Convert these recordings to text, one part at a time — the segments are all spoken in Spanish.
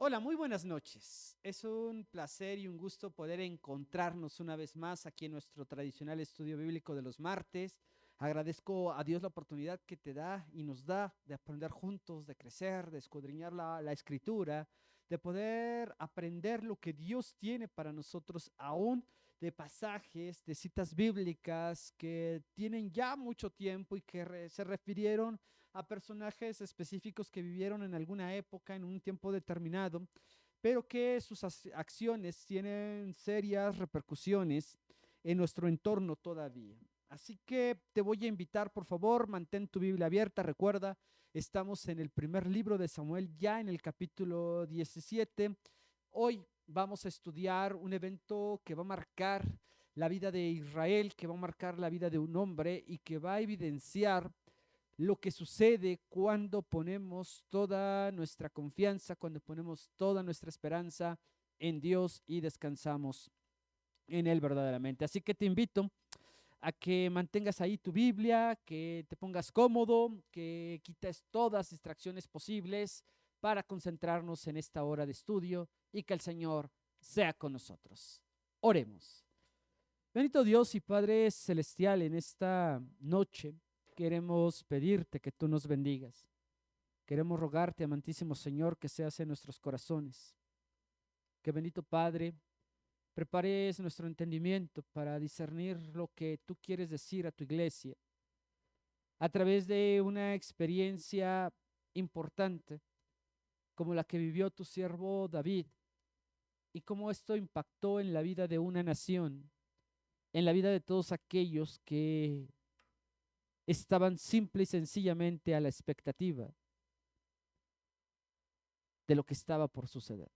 Hola, muy buenas noches. Es un placer y un gusto poder encontrarnos una vez más aquí en nuestro tradicional estudio bíblico de los martes. Agradezco a Dios la oportunidad que te da y nos da de aprender juntos, de crecer, de escudriñar la escritura, de poder aprender lo que Dios tiene para nosotros aún de pasajes, de citas bíblicas que tienen ya mucho tiempo y que se refirieron a personajes específicos que vivieron en alguna época, en un tiempo determinado, pero que sus acciones tienen serias repercusiones en nuestro entorno todavía. Así que te voy a invitar, por favor, mantén tu Biblia abierta. Recuerda, estamos en el primer libro de Samuel, ya en el capítulo 17. Hoy vamos a estudiar un evento que va a marcar la vida de Israel, que va a marcar la vida de un hombre y que va a evidenciar lo que sucede cuando ponemos toda nuestra confianza, cuando ponemos toda nuestra esperanza en Dios y descansamos en Él verdaderamente. Así que te invito a que mantengas ahí tu Biblia, que te pongas cómodo, que quites todas las distracciones posibles para concentrarnos en esta hora de estudio y que el Señor sea con nosotros. Oremos. Bendito Dios y Padre Celestial, en esta noche queremos pedirte que tú nos bendigas. Queremos rogarte, amantísimo Señor, que seas en nuestros corazones. Que bendito Padre, prepares nuestro entendimiento para discernir lo que tú quieres decir a tu iglesia a través de una experiencia importante como la que vivió tu siervo David y cómo esto impactó en la vida de una nación, en la vida de todos aquellos que estaban simple y sencillamente a la expectativa de lo que estaba por suceder.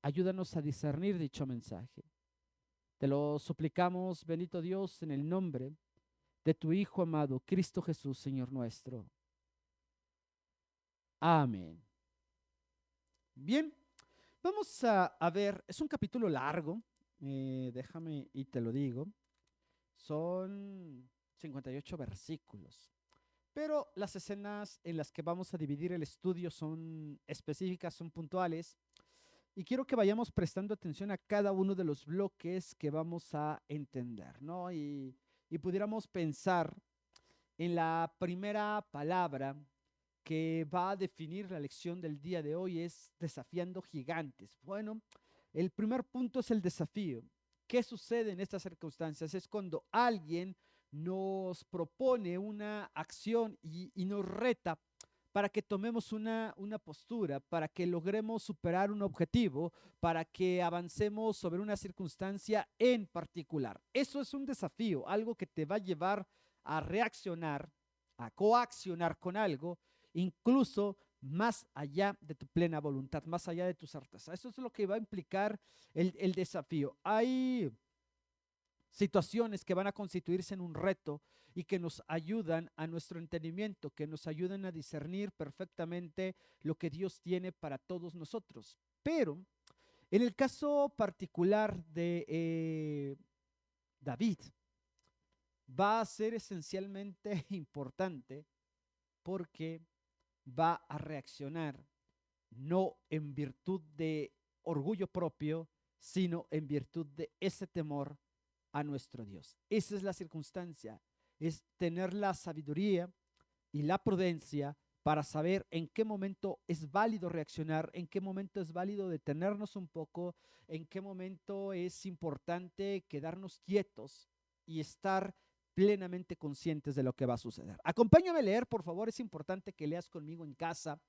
Ayúdanos a discernir dicho mensaje. Te lo suplicamos, bendito Dios, en el nombre de tu Hijo amado, Cristo Jesús, Señor nuestro. Amén. Bien, vamos a ver, es un capítulo largo, déjame y te lo digo, son 58 versículos. Pero las escenas en las que vamos a dividir el estudio son específicas, son puntuales, y quiero que vayamos prestando atención a cada uno de los bloques que vamos a entender, ¿no? Y pudiéramos pensar en la primera palabra que va a definir la lección del día de hoy, es desafiando gigantes. Bueno, el primer punto es el desafío. ¿Qué sucede en estas circunstancias? Es cuando alguien nos propone una acción y nos reta para que tomemos una postura, para que logremos superar un objetivo, para que avancemos sobre una circunstancia en particular. Eso es un desafío, algo que te va a llevar a reaccionar, a coaccionar con algo, incluso más allá de tu plena voluntad, más allá de tu certeza. Eso es lo que va a implicar el desafío. Hay situaciones que van a constituirse en un reto y que nos ayudan a nuestro entendimiento, que nos ayudan a discernir perfectamente lo que Dios tiene para todos nosotros. Pero en el caso particular de David, va a ser esencialmente importante porque va a reaccionar no en virtud de orgullo propio, sino en virtud de ese temor a nuestro Dios. Esa es la circunstancia, es tener la sabiduría y la prudencia para saber en qué momento es válido reaccionar, en qué momento es válido detenernos un poco, en qué momento es importante quedarnos quietos y estar plenamente conscientes de lo que va a suceder. Acompáñame a leer, por favor, es importante que leas conmigo en casa.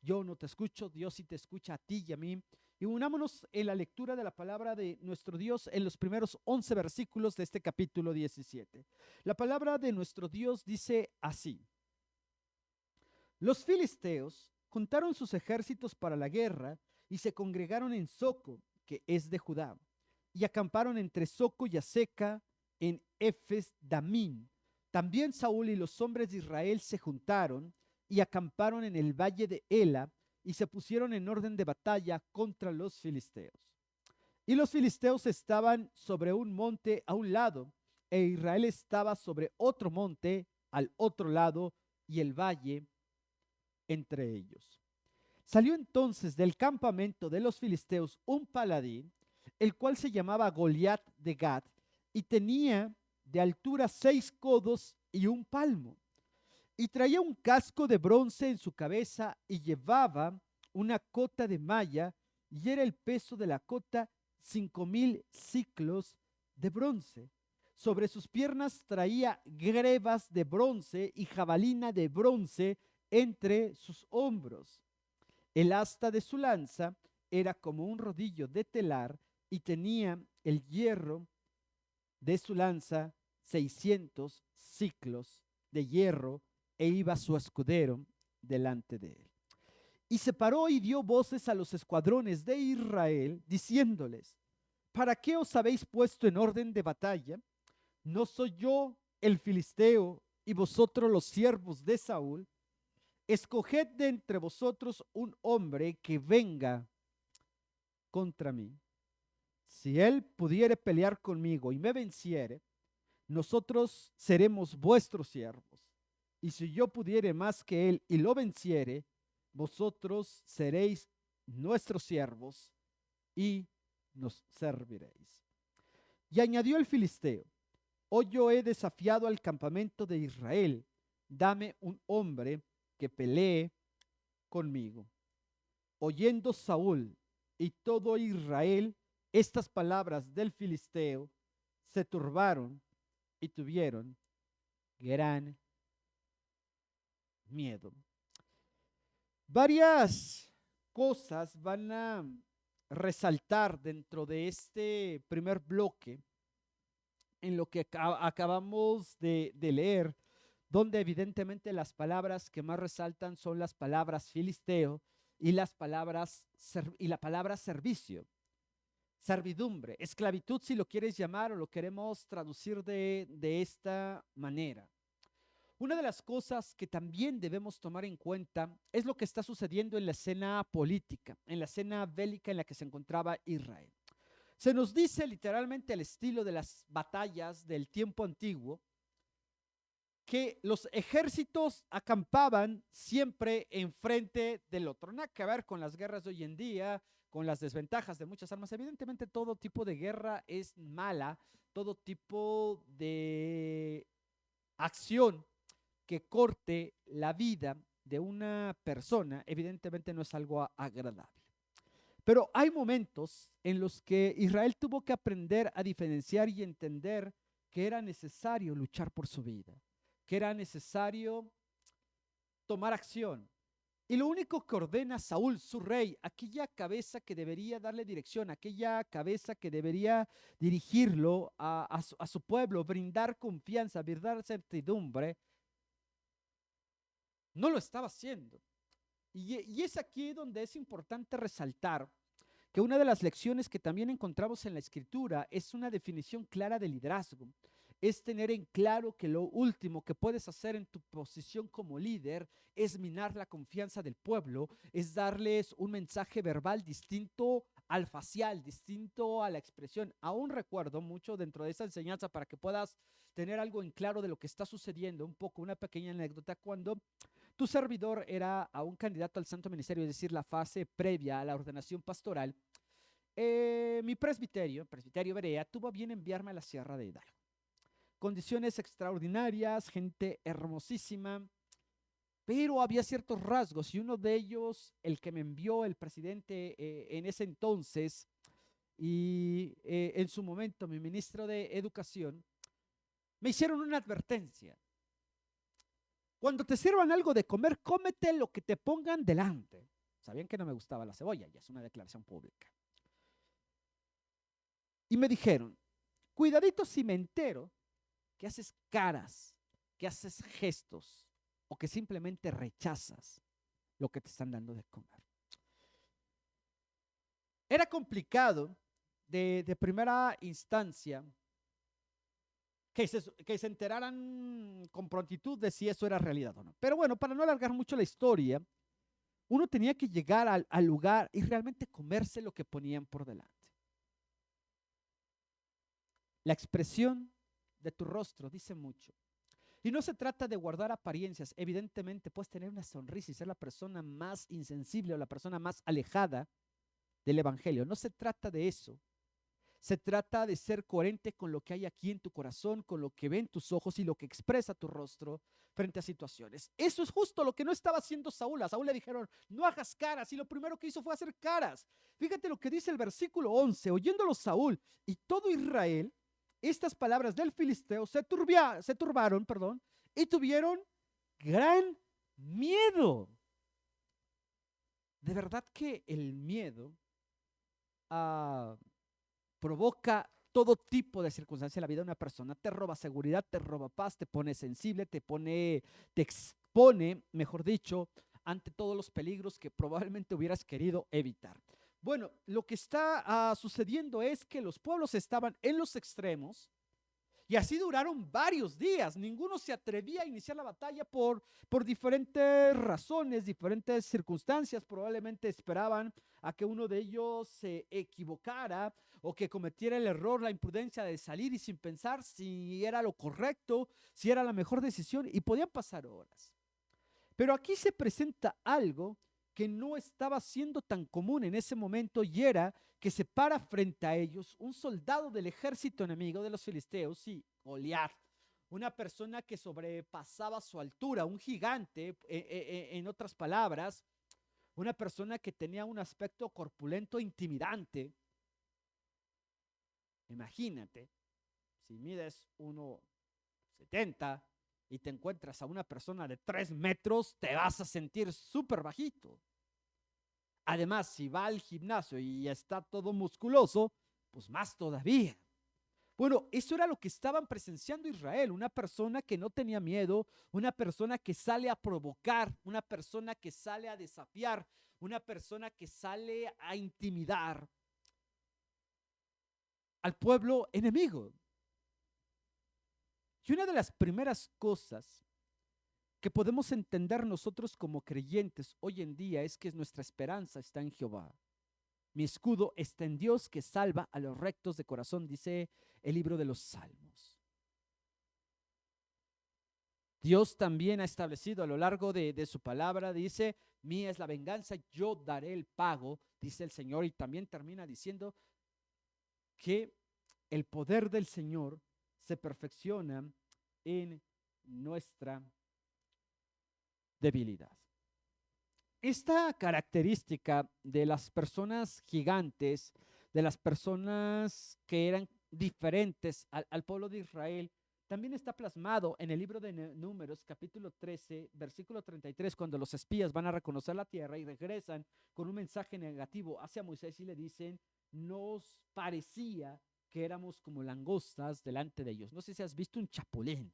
Yo no te escucho, Dios sí te escucha a ti y a mí. Y unámonos en la lectura de la palabra de nuestro Dios en los primeros 11 versículos de este capítulo 17. La palabra de nuestro Dios dice así: los filisteos juntaron sus ejércitos para la guerra y se congregaron en Soco, que es de Judá, y acamparon entre Soco y Aseca en Efes Damín. También Saúl y los hombres de Israel se juntaron y acamparon en el valle de Ela y se pusieron en orden de batalla contra los filisteos. Y los filisteos estaban sobre un monte a un lado, e Israel estaba sobre otro monte al otro lado, y el valle entre ellos. Salió entonces del campamento de los filisteos un paladín, el cual se llamaba Goliat de Gat, y tenía de altura 6 codos y un palmo, y traía un casco de bronce en su cabeza, y llevaba una cota de malla, y era el peso de la cota 5000 siclos de bronce. Sobre sus piernas traía grebas de bronce y jabalina de bronce entre sus hombros. El asta de su lanza era como un rodillo de telar, y tenía el hierro de su lanza 600 ciclos de hierro, e iba su escudero delante de él. Y se paró y dio voces a los escuadrones de Israel, diciéndoles: ¿para qué os habéis puesto en orden de batalla? ¿No soy yo el filisteo y vosotros los siervos de Saúl? Escoged de entre vosotros un hombre que venga contra mí. Si él pudiere pelear conmigo y me venciere, nosotros seremos vuestros siervos. Y si yo pudiere más que él y lo venciere, vosotros seréis nuestros siervos y nos serviréis. Y añadió el filisteo: hoy yo he desafiado al campamento de Israel, dame un hombre que pelee conmigo. Oyendo Saúl y todo Israel estas palabras del filisteo, se turbaron y tuvieron gran miedo. Varias cosas van a resaltar dentro de este primer bloque en lo que acabamos de leer, donde evidentemente las palabras que más resaltan son las palabras filisteo y la palabra servicio, servidumbre, esclavitud, si lo quieres llamar, o lo queremos traducir de esta manera. Una de las cosas que también debemos tomar en cuenta es lo que está sucediendo en la escena política, en la escena bélica en la que se encontraba Israel. Se nos dice literalmente el estilo de las batallas del tiempo antiguo, que los ejércitos acampaban siempre enfrente del otro. Nada que ver con las guerras de hoy en día, con las desventajas de muchas armas. Evidentemente todo tipo de guerra es mala, todo tipo de acción que corte la vida de una persona, evidentemente no es algo agradable. Pero hay momentos en los que Israel tuvo que aprender a diferenciar y entender que era necesario luchar por su vida, que era necesario tomar acción. Y lo único que ordena Saúl, su rey, aquella cabeza que debería darle dirección, aquella cabeza que debería dirigirlo a su pueblo, brindar confianza, brindar certidumbre, no lo estaba haciendo. Y es aquí donde es importante resaltar que una de las lecciones que también encontramos en la escritura es una definición clara de liderazgo. Es tener en claro que lo último que puedes hacer en tu posición como líder es minar la confianza del pueblo, es darles un mensaje verbal distinto al facial, distinto a la expresión. Aún recuerdo mucho dentro de esa enseñanza, para que puedas tener algo en claro de lo que está sucediendo, un poco una pequeña anécdota, cuando tu servidor era a un candidato al santo ministerio, es decir, la fase previa a la ordenación pastoral. Mi presbiterio Berea, tuvo a bien enviarme a la Sierra de Hidalgo. Condiciones extraordinarias, gente hermosísima, pero había ciertos rasgos, y uno de ellos, el que me envió el presidente en ese entonces, y en su momento mi ministro de Educación, me hicieron una advertencia. Cuando te sirvan algo de comer, cómete lo que te pongan delante. Sabían que no me gustaba la cebolla, ya es una declaración pública. Y me dijeron: cuidadito si me entero que haces caras, que haces gestos, o que simplemente rechazas lo que te están dando de comer. Era complicado de primera instancia que se enteraran con prontitud de si eso era realidad o no. Pero bueno, para no alargar mucho la historia, uno tenía que llegar al lugar y realmente comerse lo que ponían por delante. La expresión de tu rostro dice mucho. Y no se trata de guardar apariencias. Evidentemente puedes tener una sonrisa y ser la persona más insensible o la persona más alejada del evangelio. No se trata de eso. Se trata de ser coherente con lo que hay aquí en tu corazón, con lo que ven tus ojos y lo que expresa tu rostro frente a situaciones. Eso es justo lo que no estaba haciendo Saúl. A Saúl le dijeron, no hagas caras, y lo primero que hizo fue hacer caras. Fíjate lo que dice el versículo 11, oyéndolo Saúl y todo Israel, estas palabras del filisteo se turbaron, perdón, y tuvieron gran miedo. De verdad que el miedo provoca todo tipo de circunstancias en la vida de una persona. Te roba seguridad, te roba paz, te pone sensible, te expone, mejor dicho, ante todos los peligros que probablemente hubieras querido evitar. Bueno, lo que está sucediendo es que los pueblos estaban en los extremos y así duraron varios días. Ninguno se atrevía a iniciar la batalla por diferentes razones, diferentes circunstancias. Probablemente esperaban a que uno de ellos se equivocara o que cometiera el error, la imprudencia de salir y sin pensar si era lo correcto, si era la mejor decisión, y podían pasar horas. Pero aquí se presenta algo que no estaba siendo tan común en ese momento, y era que se para frente a ellos un soldado del ejército enemigo de los filisteos, y Goliat, una persona que sobrepasaba su altura, un gigante, en otras palabras, una persona que tenía un aspecto corpulento intimidante. Imagínate, si mides 1,70 y te encuentras a una persona de 3 metros, te vas a sentir súper bajito. Además, si va al gimnasio y está todo musculoso, pues más todavía. Bueno, eso era lo que estaban presenciando Israel, una persona que no tenía miedo, una persona que sale a provocar, una persona que sale a desafiar, una persona que sale a intimidar al pueblo enemigo. Y una de las primeras cosas que podemos entender nosotros como creyentes hoy en día es que nuestra esperanza está en Jehová. Mi escudo está en Dios que salva a los rectos de corazón, dice el libro de los Salmos. Dios también ha establecido a lo largo de su palabra, dice, mía es la venganza, yo daré el pago, dice el Señor, y también termina diciendo que el poder del Señor se perfecciona en nuestra debilidad. Esta característica de las personas gigantes, de las personas que eran diferentes al pueblo de Israel, también está plasmado en el libro de Números, capítulo 13, versículo 33, cuando los espías van a reconocer la tierra y regresan con un mensaje negativo hacia Moisés y le dicen, nos parecía que éramos como langostas delante de ellos. No sé si has visto un chapulín.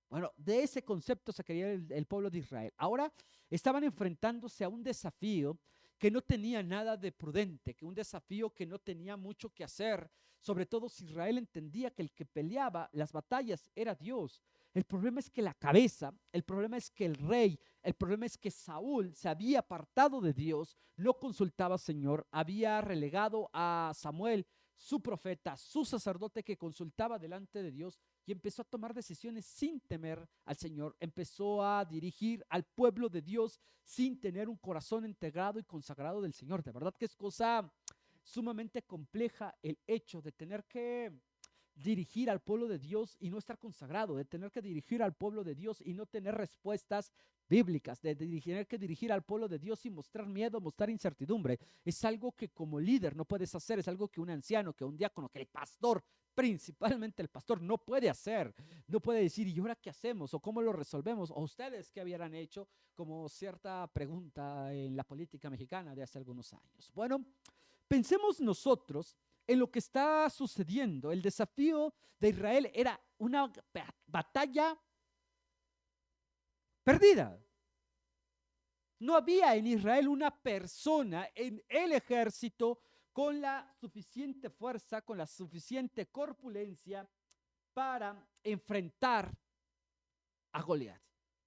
Bueno, de ese concepto sacaría el pueblo de Israel. Ahora estaban enfrentándose a un desafío que no tenía nada de prudente, que un desafío que no tenía mucho que hacer, sobre todo si Israel entendía que el que peleaba las batallas era Dios. El problema es que la cabeza, el problema es que el rey, el problema es que Saúl se había apartado de Dios, no consultaba al Señor, había relegado a Samuel, su profeta, su sacerdote que consultaba delante de Dios, y empezó a tomar decisiones sin temer al Señor, empezó a dirigir al pueblo de Dios sin tener un corazón integrado y consagrado del Señor. De verdad que es cosa sumamente compleja el hecho de tener que dirigir al pueblo de Dios y no estar consagrado, de tener que dirigir al pueblo de Dios y no tener respuestas bíblicas, de tener que dirigir al pueblo de Dios y mostrar miedo, mostrar incertidumbre. Es algo que como líder no puedes hacer, es algo que un anciano, que un diácono, que el pastor, principalmente el pastor, no puede hacer. No puede decir, ¿y ahora qué hacemos? ¿O cómo lo resolvemos? ¿O ustedes qué hubieran hecho? Como cierta pregunta en la política mexicana de hace algunos años. Bueno, pensemos nosotros en lo que está sucediendo. El desafío de Israel era una batalla perdida. No había en Israel una persona en el ejército con la suficiente fuerza, con la suficiente corpulencia para enfrentar a Goliat.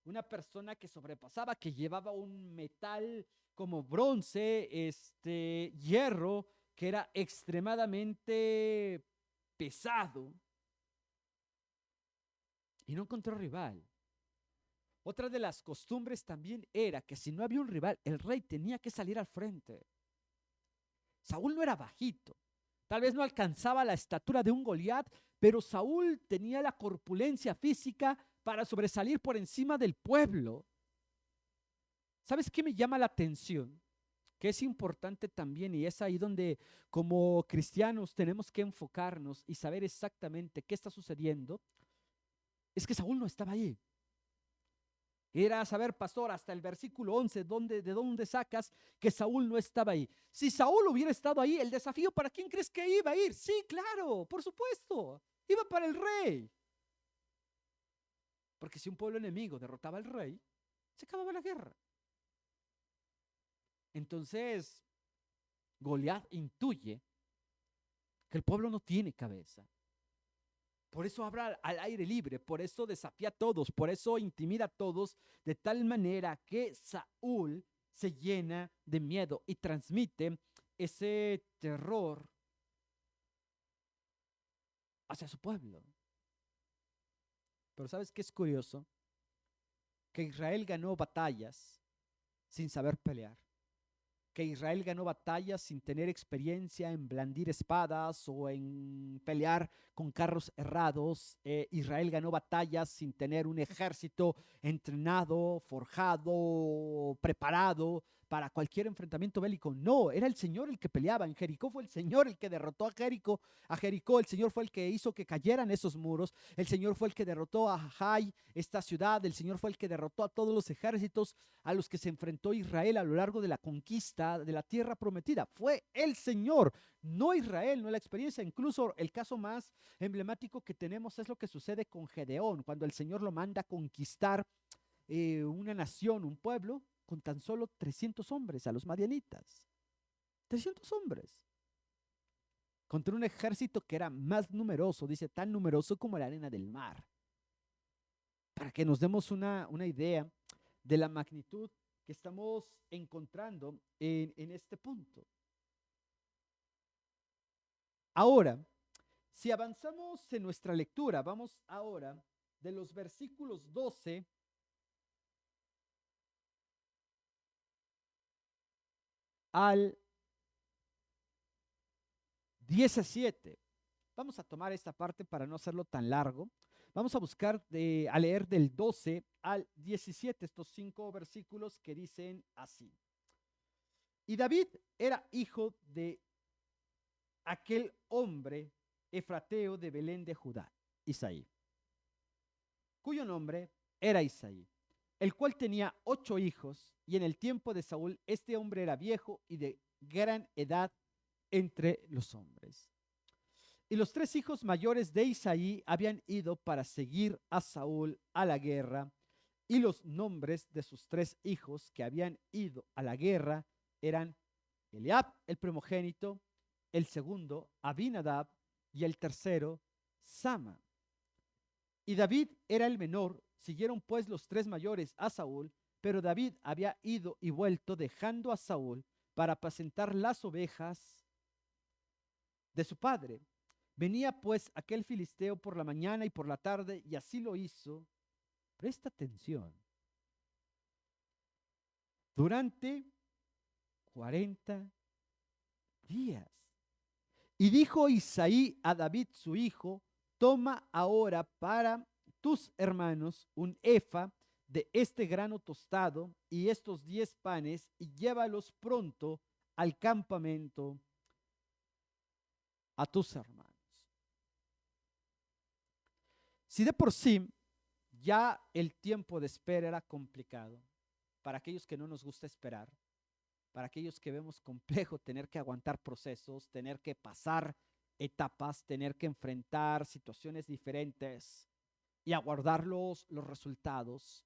Una persona que sobrepasaba, que llevaba un metal como bronce, hierro, que era extremadamente pesado. y no encontró rival. Otra de las costumbres también era que si no había un rival, el rey tenía que salir al frente. Saúl no era bajito, tal vez no alcanzaba la estatura de un Goliat, pero Saúl tenía la corpulencia física para sobresalir por encima del pueblo. ¿Sabes qué me llama la atención? Que es importante también, y es ahí donde como cristianos tenemos que enfocarnos y saber exactamente qué está sucediendo, es que Saúl no estaba ahí. Era saber, pastor, hasta el versículo 11, ¿de dónde sacas que Saúl no estaba ahí? Si Saúl hubiera estado ahí, el desafío, ¿para quién crees que iba a ir? Sí, claro, por supuesto, iba para el rey. Porque si un pueblo enemigo derrotaba al rey, se acababa la guerra. Entonces, Goliat intuye que el pueblo no tiene cabeza. Por eso habla al aire libre, por eso desafía a todos, por eso intimida a todos, de tal manera que Saúl se llena de miedo y transmite ese terror hacia su pueblo. Pero ¿sabes qué es curioso? Que Israel ganó batallas sin saber pelear. Que Israel ganó batallas sin tener experiencia en blandir espadas o en pelear con carros errados. Israel ganó batallas sin tener un ejército entrenado, forjado, preparado para cualquier enfrentamiento bélico. No, era el Señor el que peleaba. En Jericó fue el Señor el que derrotó a Jericó. A Jericó el Señor fue el que hizo que cayeran esos muros. El Señor fue el que derrotó a Jai, esta ciudad. El Señor fue el que derrotó a todos los ejércitos a los que se enfrentó Israel a lo largo de la conquista de la tierra prometida. Fue el Señor, no Israel, no la experiencia. Incluso el caso más emblemático que tenemos es lo que sucede con Gedeón, cuando el Señor lo manda a conquistar una nación, un pueblo, con tan solo 300 hombres a los madianitas. 300 hombres. Contra un ejército que era más numeroso, dice, tan numeroso como la arena del mar. Para que nos demos una idea de la magnitud que estamos encontrando en este punto. Ahora, si avanzamos en nuestra lectura, vamos ahora de los versículos 12 al 17. Vamos a tomar esta parte para no hacerlo tan largo. Vamos a buscar a leer del 12 al 17, estos 5 versículos que dicen así. Y David era hijo de aquel hombre efrateo de Belén de Judá, Isaí, cuyo nombre era Isaí, el cual tenía 8 hijos, y en el tiempo de Saúl este hombre era viejo y de gran edad entre los hombres. Y los 3 hijos mayores de Isaí habían ido para seguir a Saúl a la guerra, y los nombres de sus 3 hijos que habían ido a la guerra eran Eliab, el primogénito, el segundo, Abinadab, y el tercero, Sama. Y David era el menor. Siguieron pues los 3 mayores a Saúl, pero David había ido y vuelto dejando a Saúl para apacentar las ovejas de su padre. Venía pues aquel filisteo por la mañana y por la tarde, y así lo hizo. Presta atención. Durante 40 días. Y dijo Isaí a David su hijo, toma ahora para tus hermanos un efa de este grano tostado y estos 10 panes y llévalos pronto al campamento a tus hermanos. Si de por sí ya el tiempo de espera era complicado para aquellos que no nos gusta esperar, para aquellos que vemos complejo tener que aguantar procesos, tener que pasar etapas, tener que enfrentar situaciones diferentes y aguardar los resultados.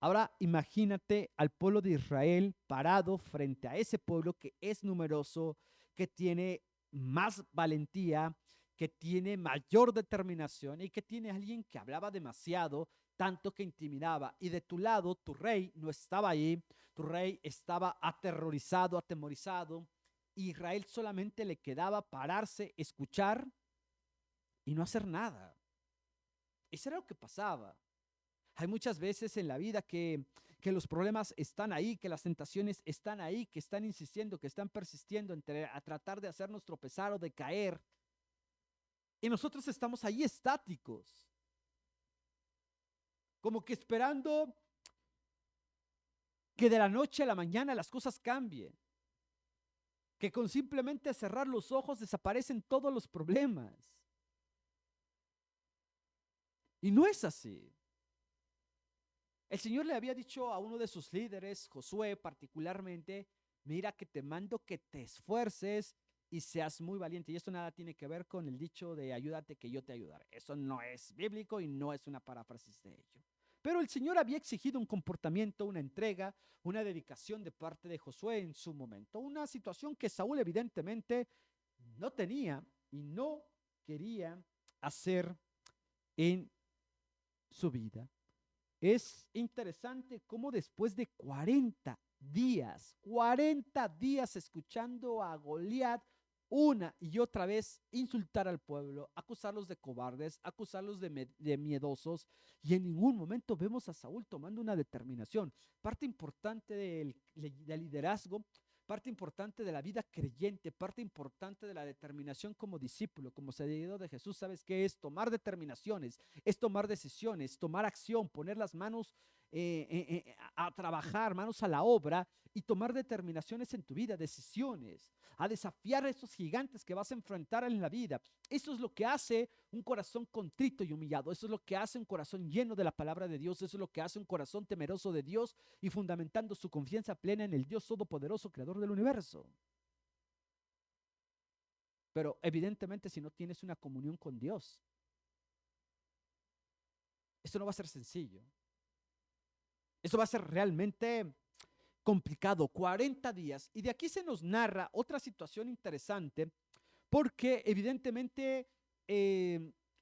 Ahora imagínate al pueblo de Israel parado frente a ese pueblo que es numeroso, que tiene más valentía, que tiene mayor determinación y que tiene alguien que hablaba demasiado, tanto que intimidaba. Y de tu lado, tu rey no estaba ahí, tu rey estaba aterrorizado, atemorizado. Israel solamente le quedaba pararse, escuchar y no hacer nada. Eso era lo que pasaba. Hay muchas veces en la vida que los problemas están ahí, que las tentaciones están ahí, que están insistiendo, que están persistiendo a tratar de hacernos tropezar o de caer. Y nosotros estamos ahí estáticos, como que esperando que de la noche a la mañana las cosas cambien, que con simplemente cerrar los ojos desaparecen todos los problemas. Y no es así. El Señor le había dicho a uno de sus líderes, Josué particularmente, mira que te mando que te esfuerces y seas muy valiente. Y esto nada tiene que ver con el dicho de ayúdate que yo te ayudaré. Eso no es bíblico y no es una paráfrasis de ello. Pero el Señor había exigido un comportamiento, una entrega, una dedicación de parte de Josué en su momento. Una situación que Saúl evidentemente no tenía y no quería hacer en su vida. Es interesante cómo después de 40 días escuchando a Goliat una y otra vez insultar al pueblo, acusarlos de cobardes, acusarlos de miedosos, y en ningún momento vemos a Saúl tomando una determinación. Parte importante del liderazgo, parte importante de la vida creyente, parte importante de la determinación como discípulo, como seguidor de Jesús. ¿Sabes qué es? Tomar determinaciones, es tomar decisiones, tomar acción, poner las manos a trabajar, manos a la obra y tomar determinaciones en tu vida, decisiones, a desafiar a esos gigantes que vas a enfrentar en la vida. Eso es lo que hace un corazón contrito y humillado. Eso es lo que hace un corazón lleno de la palabra de Dios. Eso es lo que hace un corazón temeroso de Dios y fundamentando su confianza plena en el Dios todopoderoso, creador del universo. Pero evidentemente si no tienes una comunión con Dios, esto no va a ser sencillo. Esto va a ser realmente complicado, 40 días. Y de aquí se nos narra otra situación interesante, porque evidentemente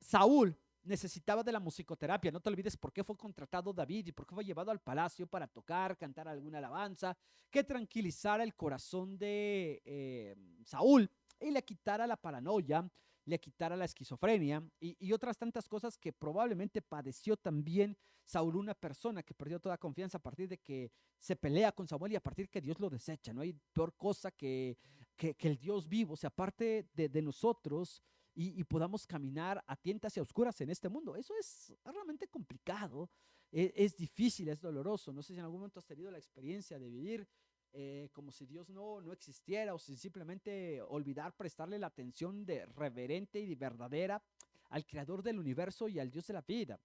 Saúl necesitaba de la musicoterapia. No te olvides por qué fue contratado David y por qué fue llevado al palacio para tocar, cantar alguna alabanza, que tranquilizara el corazón de Saúl y le quitara la paranoia, le quitara la esquizofrenia y otras tantas cosas que probablemente padeció también Saúl, una persona que perdió toda confianza a partir de que se pelea con Samuel y a partir que Dios lo desecha. No hay peor cosa que el Dios vivo se aparte de nosotros y podamos caminar a tientas y a oscuras en este mundo. Eso es realmente complicado, es difícil, es doloroso. No sé si en algún momento has tenido la experiencia de vivir como si Dios no existiera o si simplemente olvidar prestarle la atención de reverente y de verdadera al creador del universo y al Dios de la vida.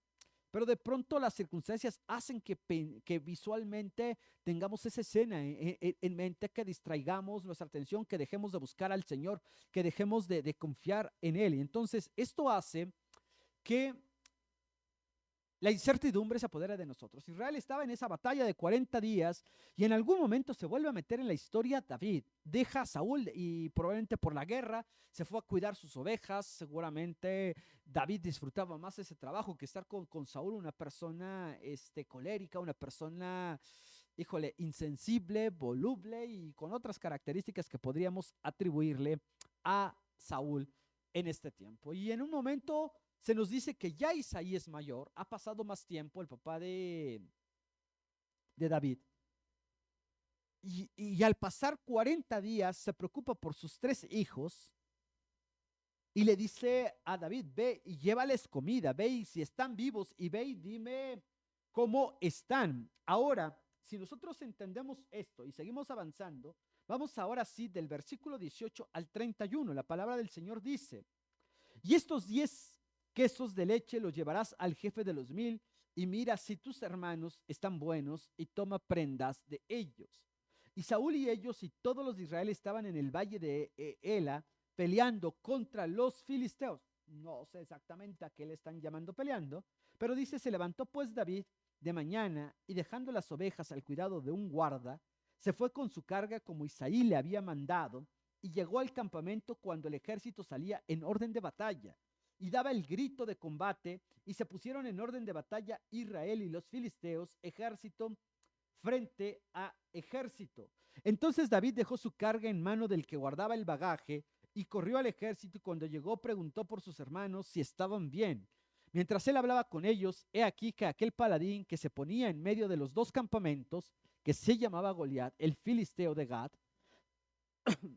Pero de pronto las circunstancias hacen que visualmente tengamos esa escena en mente, que distraigamos nuestra atención, que dejemos de buscar al Señor, que dejemos de confiar en Él. Y entonces esto hace que la incertidumbre se apodera de nosotros. Israel estaba en esa batalla de 40 días y en algún momento se vuelve a meter en la historia David. Deja a Saúl y probablemente por la guerra se fue a cuidar sus ovejas. Seguramente David disfrutaba más ese trabajo que estar con Saúl, una persona colérica, una persona, híjole, insensible, voluble y con otras características que podríamos atribuirle a Saúl en este tiempo. Y en un momento se nos dice que ya Isaí es mayor, ha pasado más tiempo, el papá de David, y al pasar 40 días se preocupa por sus 3 hijos y le dice a David, ve y llévales comida, ve y si están vivos y ve y dime cómo están. Ahora, si nosotros entendemos esto y seguimos avanzando, vamos ahora sí del versículo 18 al 31. La palabra del Señor dice, y estos 10 quesos de leche los llevarás al jefe de los 1000 y mira si tus hermanos están buenos y toma prendas de ellos. Y Saúl y ellos y todos los de Israel estaban en el valle de Ela peleando contra los filisteos. No sé exactamente a qué le están llamando peleando, pero dice, se levantó pues David de mañana y dejando las ovejas al cuidado de un guarda, se fue con su carga como Isaí le había mandado y llegó al campamento cuando el ejército salía en orden de batalla y daba el grito de combate y se pusieron en orden de batalla Israel y los filisteos, ejército frente a ejército. Entonces David dejó su carga en mano del que guardaba el bagaje y corrió al ejército y cuando llegó preguntó por sus hermanos si estaban bien. Mientras él hablaba con ellos, he aquí que aquel paladín que se ponía en medio de los dos campamentos, que se llamaba Goliat, el filisteo de Gad,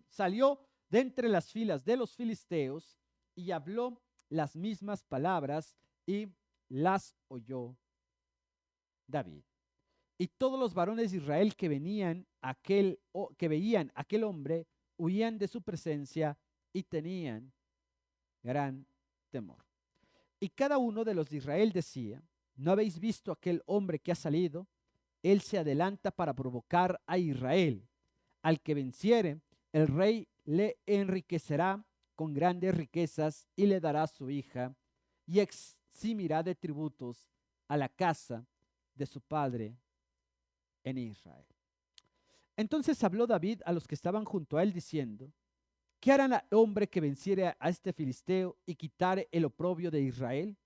salió de entre las filas de los filisteos y habló las mismas palabras y las oyó David. Y todos los varones de Israel que veían aquel hombre huían de su presencia y tenían gran temor. Y cada uno de los de Israel decía: ¿no habéis visto aquel hombre que ha salido? Él se adelanta para provocar a Israel. Al que venciere, el rey le enriquecerá con grandes riquezas y le dará su hija y eximirá de tributos a la casa de su padre en Israel. Entonces habló David a los que estaban junto a él diciendo: ¿qué harán al hombre que venciere a este filisteo y quitare el oprobio de Israel?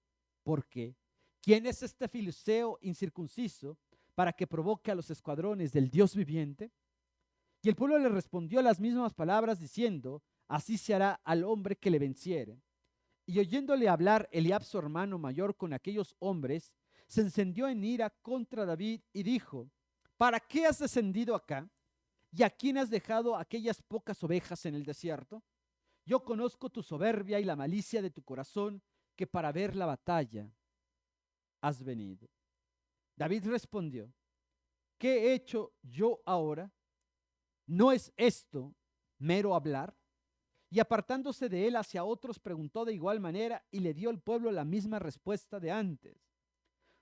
Porque ¿quién es este filisteo incircunciso para que provoque a los escuadrones del Dios viviente? Y el pueblo le respondió las mismas palabras diciendo: así se hará al hombre que le venciere. Y oyéndole hablar Eliab su hermano mayor con aquellos hombres, se encendió en ira contra David y dijo: ¿para qué has descendido acá? ¿Y a quién has dejado aquellas pocas ovejas en el desierto? Yo conozco tu soberbia y la malicia de tu corazón, que para ver la batalla has venido. David respondió: ¿qué he hecho yo ahora? ¿No es esto mero hablar? Y apartándose de él hacia otros, preguntó de igual manera y le dio al pueblo la misma respuesta de antes.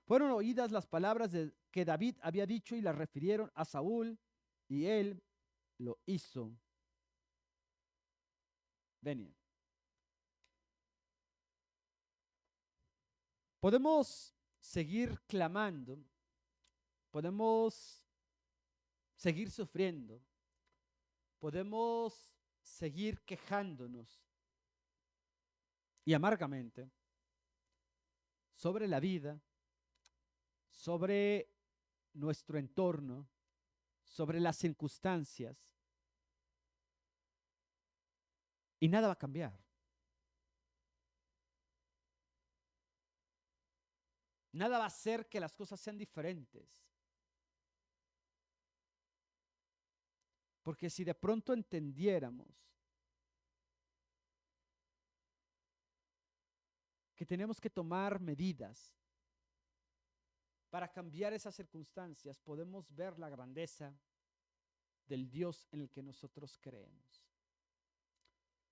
Fueron oídas las palabras que David había dicho y las refirieron a Saúl, y él lo hizo venir. Podemos seguir clamando, podemos seguir sufriendo, podemos seguir quejándonos y amargamente sobre la vida, sobre nuestro entorno, sobre las circunstancias, y nada va a cambiar. Nada va a hacer que las cosas sean diferentes. Porque si de pronto entendiéramos que tenemos que tomar medidas para cambiar esas circunstancias, podemos ver la grandeza del Dios en el que nosotros creemos.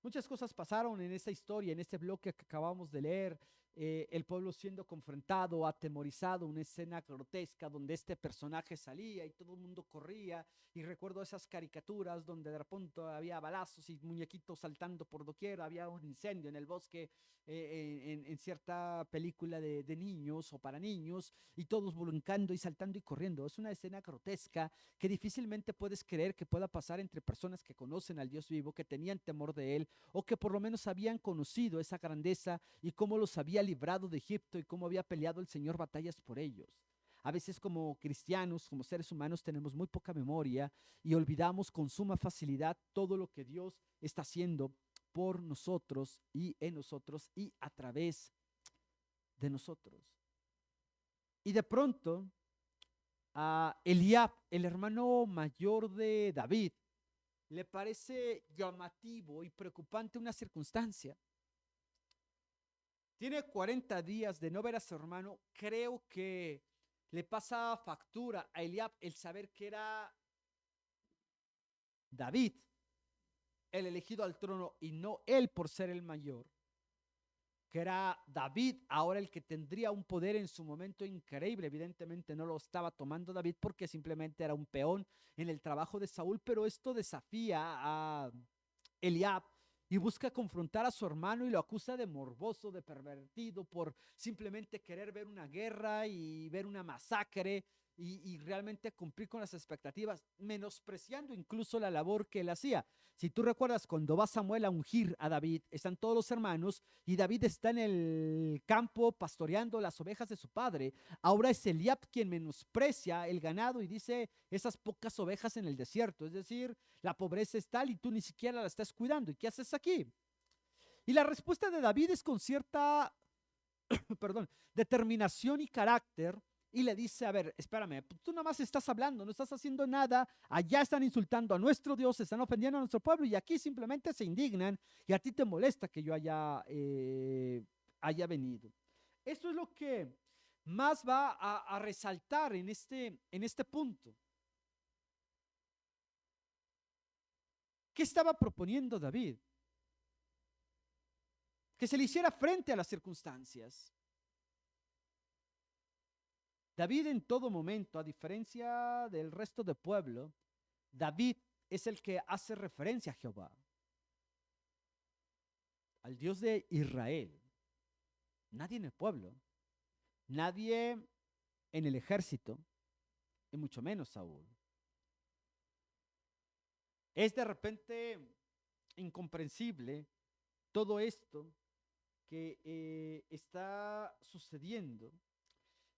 Muchas cosas pasaron en esta historia, en este bloque que acabamos de leer. El pueblo siendo confrontado, atemorizado, una escena grotesca donde este personaje salía y todo el mundo corría. Y recuerdo esas caricaturas donde de repente había balazos y muñequitos saltando por doquier, había un incendio en el bosque, en cierta película de niños o para niños, y todos brincando y saltando y corriendo. Es una escena grotesca que difícilmente puedes creer que pueda pasar entre personas que conocen al Dios vivo, que tenían temor de él, o que por lo menos habían conocido esa grandeza y cómo los había librado de Egipto y cómo había peleado el Señor batallas por ellos. A veces como cristianos, como seres humanos, tenemos muy poca memoria y olvidamos con suma facilidad todo lo que Dios está haciendo por nosotros y en nosotros y a través de nosotros. Y de pronto, a Eliab, el hermano mayor de David, le parece llamativo y preocupante una circunstancia. Tiene 40 días de no ver a su hermano. Creo que le pasa factura a Eliab el saber que era David el elegido al trono y no él por ser el mayor. Que era David ahora el que tendría un poder en su momento increíble. Evidentemente no lo estaba tomando David porque simplemente era un peón en el trabajo de Saúl, pero esto desafía a Eliab y busca confrontar a su hermano y lo acusa de morboso, de pervertido, por simplemente querer ver una guerra y ver una masacre y realmente cumplir con las expectativas, menospreciando incluso la labor que él hacía. Si tú recuerdas, cuando va Samuel a ungir a David, están todos los hermanos y David está en el campo pastoreando las ovejas de su padre. Ahora es Eliab quien menosprecia el ganado y dice esas pocas ovejas en el desierto. Es decir, la pobreza es tal y tú ni siquiera la estás cuidando. ¿Y qué haces aquí? Y la respuesta de David es con cierta perdón, determinación y carácter, y le dice, a ver, espérame, tú nada más estás hablando, no estás haciendo nada, allá están insultando a nuestro Dios, están ofendiendo a nuestro pueblo, y aquí simplemente se indignan, y a ti te molesta que yo haya venido. Esto es lo que más va a resaltar en este punto. ¿Qué estaba proponiendo David? Que se le hiciera frente a las circunstancias. David en todo momento, a diferencia del resto del pueblo, David es el que hace referencia a Jehová, al Dios de Israel. Nadie en el pueblo, nadie en el ejército, y mucho menos Saúl. Es de repente incomprensible todo esto que está sucediendo,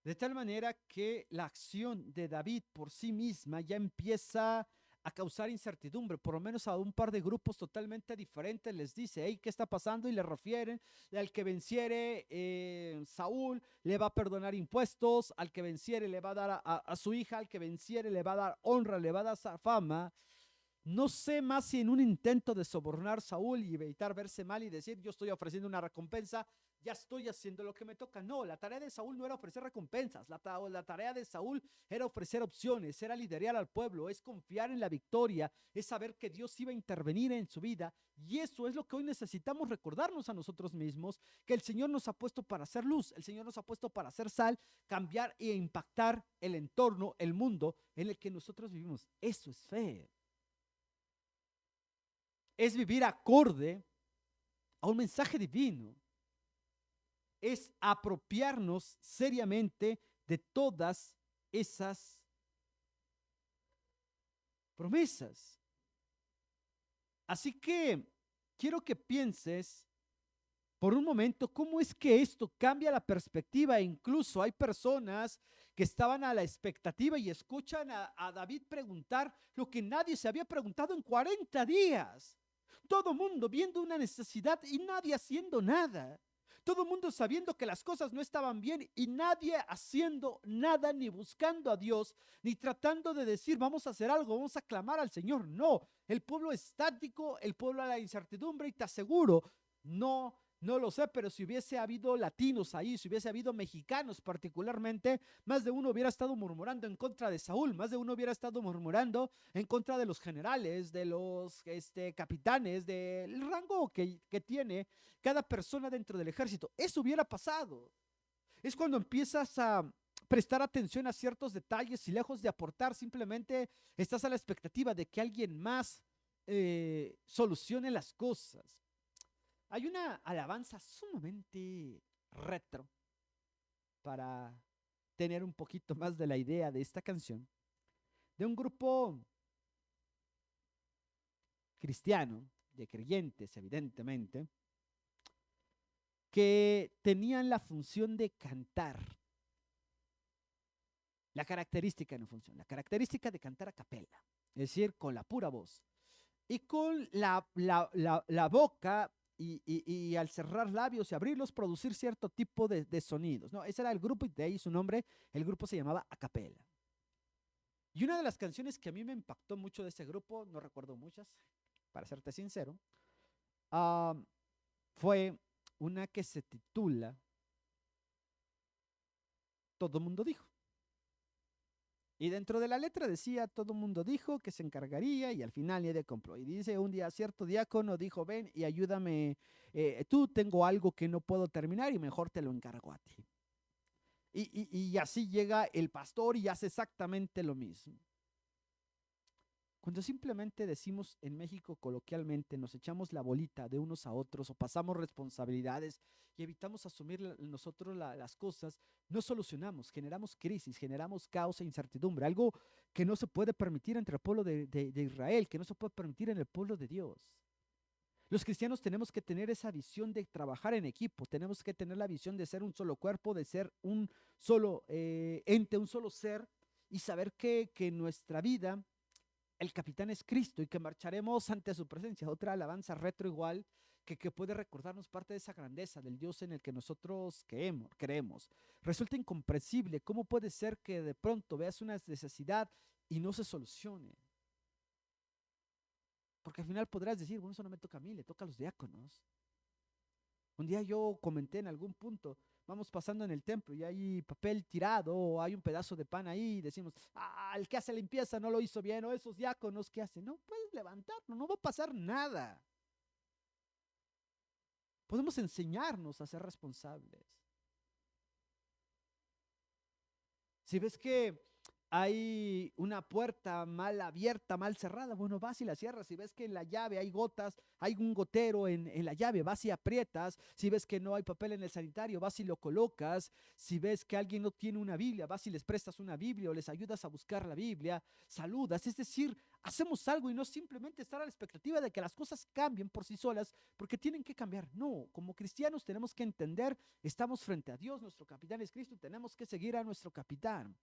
de tal manera que la acción de David por sí misma ya empieza a causar incertidumbre, por lo menos a un par de grupos totalmente diferentes les dice, hey, ¿qué está pasando? Y le refieren, al que venciere Saúl le va a perdonar impuestos, al que venciere le va a dar a su hija, al que venciere le va a dar honra, le va a dar fama. No sé más si en un intento de sobornar a Saúl y evitar verse mal y decir, yo estoy ofreciendo una recompensa, ya estoy haciendo lo que me toca. No, la tarea de Saúl no era ofrecer recompensas, la tarea de Saúl era ofrecer opciones, era liderar al pueblo, es confiar en la victoria, es saber que Dios iba a intervenir en su vida. Y eso es lo que hoy necesitamos recordarnos a nosotros mismos, que el Señor nos ha puesto para hacer luz, el Señor nos ha puesto para hacer sal, cambiar e impactar el entorno, el mundo en el que nosotros vivimos. Eso es fe. Es vivir acorde a un mensaje divino, es apropiarnos seriamente de todas esas promesas. Así que quiero que pienses por un momento cómo es que esto cambia la perspectiva. Incluso hay personas que estaban a la expectativa y escuchan a David preguntar lo que nadie se había preguntado en 40 días. Todo mundo viendo una necesidad y nadie haciendo nada. Todo mundo sabiendo que las cosas no estaban bien y nadie haciendo nada, ni buscando a Dios, ni tratando de decir, vamos a hacer algo, vamos a clamar al Señor. No, el pueblo estático, el pueblo a la incertidumbre, y te aseguro, no lo sé, pero si hubiese habido latinos ahí, si hubiese habido mexicanos particularmente, más de uno hubiera estado murmurando en contra de Saúl, más de uno hubiera estado murmurando en contra de los generales, de los capitanes, del rango que tiene cada persona dentro del ejército. Eso hubiera pasado. Es cuando empiezas a prestar atención a ciertos detalles y lejos de aportar, simplemente estás a la expectativa de que alguien más solucione las cosas. Hay una alabanza sumamente retro para tener un poquito más de la idea de esta canción, de un grupo cristiano, de creyentes evidentemente, que tenían la función de cantar. La característica no funciona, la característica de cantar a capela, es decir, con la pura voz y con la boca y al cerrar labios y abrirlos, producir cierto tipo de sonidos, ¿no? Ese era el grupo y de ahí su nombre, el grupo se llamaba a capela. Y una de las canciones que a mí me impactó mucho de ese grupo, no recuerdo muchas, para serte sincero, uh, fue una que se titula Todo Mundo Dijo. Y dentro de la letra decía, todo mundo dijo que se encargaría y al final nadie compró. Y dice, un día cierto diácono dijo, ven y ayúdame, tú tengo algo que no puedo terminar y mejor te lo encargo a ti. Y así llega el pastor y hace exactamente lo mismo. Cuando simplemente decimos en México coloquialmente, nos echamos la bolita de unos a otros o pasamos responsabilidades y evitamos asumir nosotros las cosas, no solucionamos, generamos crisis, generamos caos e incertidumbre, algo que no se puede permitir entre el pueblo de Israel, que no se puede permitir en el pueblo de Dios. Los cristianos tenemos que tener esa visión de trabajar en equipo, tenemos que tener la visión de ser un solo cuerpo, de ser un solo ente, un solo ser y saber que nuestra vida el capitán es Cristo y que marcharemos ante su presencia. Otra alabanza retro igual que puede recordarnos parte de esa grandeza del Dios en el que nosotros creemos. Resulta incomprensible cómo puede ser que de pronto veas una necesidad y no se solucione. Porque al final podrás decir, bueno, eso no me toca a mí, le toca a los diáconos. Un día yo comenté en algún punto, vamos pasando en el templo y hay papel tirado o hay un pedazo de pan ahí y decimos, el que hace limpieza no lo hizo bien, o esos diáconos que hacen. No puedes levantarlo, no va a pasar nada. Podemos enseñarnos a ser responsables. Si ves que hay una puerta mal abierta, mal cerrada, bueno, vas y la cierras. Si ves que en la llave hay gotas, hay un gotero en la llave, vas y aprietas. Si ves que no hay papel en el sanitario, vas y lo colocas. Si ves que alguien no tiene una Biblia, vas y les prestas una Biblia o les ayudas a buscar la Biblia, saludas. Es decir, hacemos algo y no simplemente estar a la expectativa de que las cosas cambien por sí solas, porque tienen que cambiar. No, como cristianos tenemos que entender, estamos frente a Dios, nuestro capitán es Cristo, tenemos que seguir a nuestro capitán.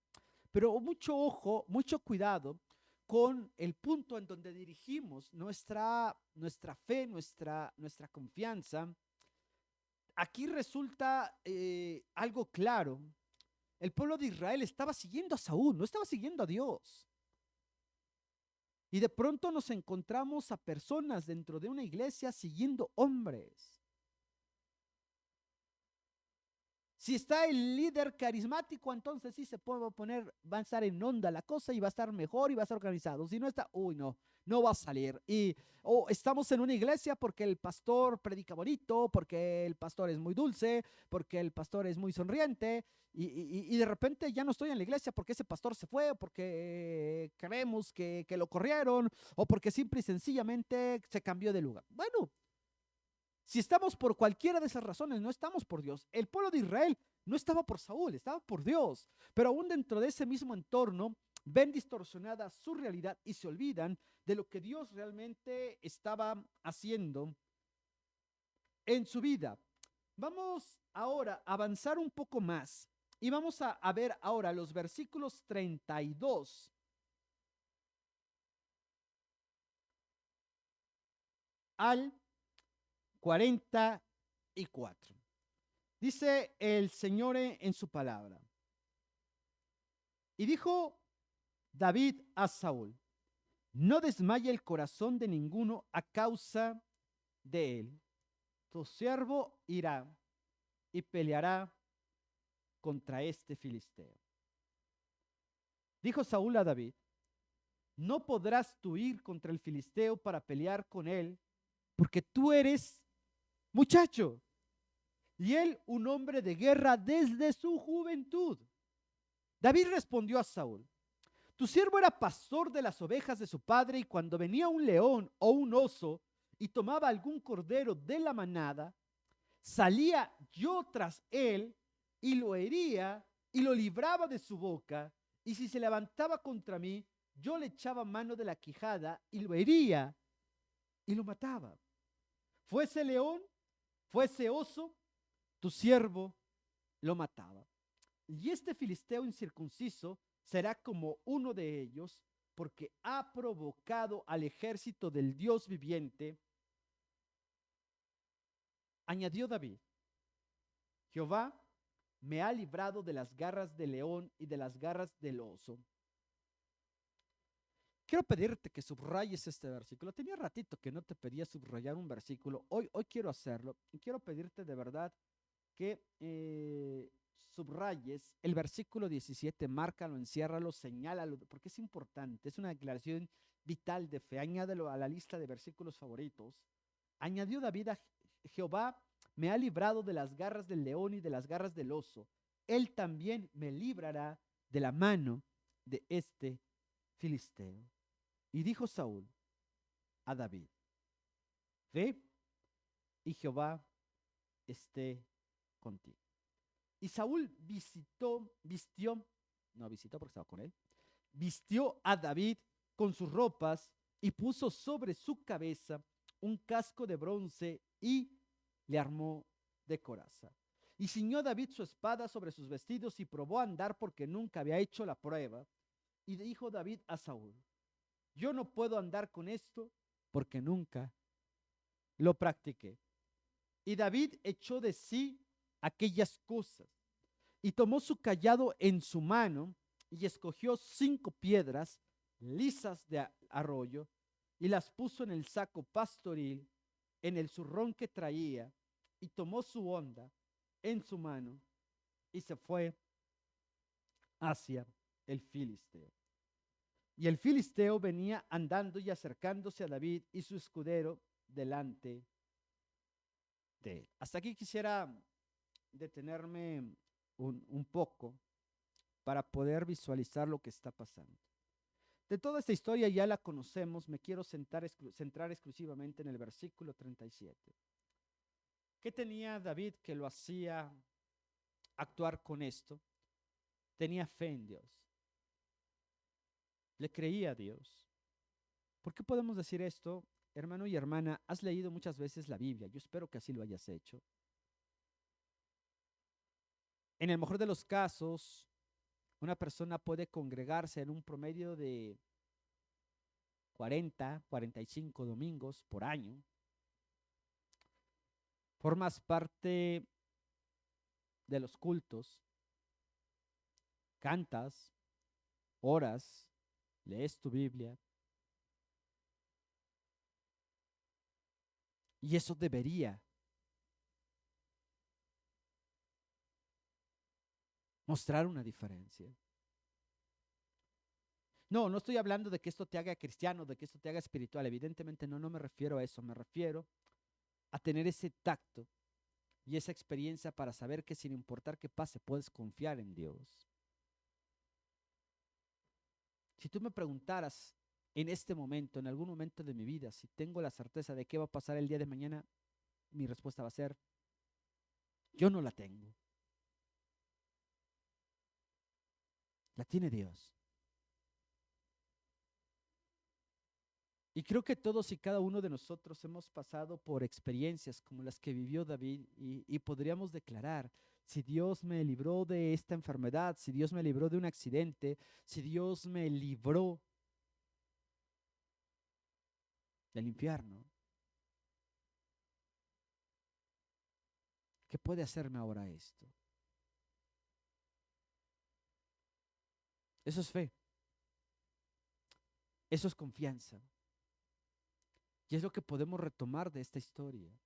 Pero mucho ojo, mucho cuidado con el punto en donde dirigimos nuestra fe, nuestra confianza. Aquí resulta algo claro. El pueblo de Israel estaba siguiendo a Saúl, no estaba siguiendo a Dios. Y de pronto nos encontramos a personas dentro de una iglesia siguiendo hombres. Si está el líder carismático, entonces sí se puede poner, va a estar en onda la cosa y va a estar mejor y va a estar organizado. Si no está, uy, no, no va a salir. Y estamos en una iglesia porque el pastor predica bonito, porque el pastor es muy dulce, porque el pastor es muy sonriente, y de repente ya no estoy en la iglesia porque ese pastor se fue, o porque creemos que lo corrieron, o porque simple y sencillamente se cambió de lugar. Bueno, si estamos por cualquiera de esas razones, no estamos por Dios. El pueblo de Israel no estaba por Saúl, estaba por Dios. Pero aún dentro de ese mismo entorno, ven distorsionada su realidad y se olvidan de lo que Dios realmente estaba haciendo en su vida. Vamos ahora a avanzar un poco más y vamos a ver ahora los versículos 32 al 44. Dice el Señor en su palabra. Y dijo David a Saúl, no desmaye el corazón de ninguno a causa de él. Tu siervo irá y peleará contra este filisteo. Dijo Saúl a David, no podrás tú ir contra el filisteo para pelear con él, porque tú eres muchacho y él un hombre de guerra desde su juventud. David respondió a Saúl, tu siervo era pastor de las ovejas de su padre, y cuando venía un león o un oso y tomaba algún cordero de la manada, salía yo tras él y lo hería y lo libraba de su boca, y si se levantaba contra mí, yo le echaba mano de la quijada y lo hería y lo mataba. Fuese león, fuese oso, tu siervo lo mataba. Y este filisteo incircunciso será como uno de ellos, porque ha provocado al ejército del Dios viviente. Añadió David, Jehová me ha librado de las garras del león y de las garras del oso. Quiero pedirte que subrayes este versículo. Tenía ratito que no te pedía subrayar un versículo. Hoy quiero hacerlo. Y quiero pedirte de verdad que subrayes el versículo 17, márcalo, enciérralo, señálalo, porque es importante, es una declaración vital de fe. Añádelo a la lista de versículos favoritos. Añadió David a Jehová, me ha librado de las garras del león y de las garras del oso. Él también me librará de la mano de este filisteo. Y dijo Saúl a David, ve y Jehová esté contigo. Y Saúl vistió porque estaba con él, vistió a David con sus ropas y puso sobre su cabeza un casco de bronce y le armó de coraza. Y ciñó David su espada sobre sus vestidos y probó a andar porque nunca había hecho la prueba. Y dijo David a Saúl, yo no puedo andar con esto porque nunca lo practiqué. Y David echó de sí aquellas cosas y tomó su callado en su mano y escogió 5 piedras lisas de arroyo y las puso en el saco pastoril, en el zurrón que traía, y tomó su honda en su mano y se fue hacia el filisteo. Y el filisteo venía andando y acercándose a David y su escudero delante de él. Hasta aquí quisiera detenerme un poco para poder visualizar lo que está pasando. De toda esta historia ya la conocemos, me quiero centrar exclusivamente en el versículo 37. ¿Qué tenía David que lo hacía actuar con esto? Tenía fe en Dios, le creía a Dios. ¿Por qué podemos decir esto? Hermano y hermana, has leído muchas veces la Biblia, yo espero que así lo hayas hecho. En el mejor de los casos, una persona puede congregarse en un promedio de 40, 45 domingos por año. Formas parte de los cultos, cantas, oras, lees tu Biblia. Y eso debería mostrar una diferencia. No, no estoy hablando de que esto te haga cristiano, de que esto te haga espiritual. Evidentemente no, no me refiero a eso. Me refiero a tener ese tacto y esa experiencia para saber que sin importar qué pase, puedes confiar en Dios. Si tú me preguntaras en este momento, en algún momento de mi vida, si tengo la certeza de qué va a pasar el día de mañana, mi respuesta va a ser, yo no la tengo. La tiene Dios. Y creo que todos y cada uno de nosotros hemos pasado por experiencias como las que vivió David y podríamos declarar, si Dios me libró de esta enfermedad, si Dios me libró de un accidente, si Dios me libró del infierno, ¿qué puede hacerme ahora esto? Eso es fe, eso es confianza. Y es lo que podemos retomar de esta historia.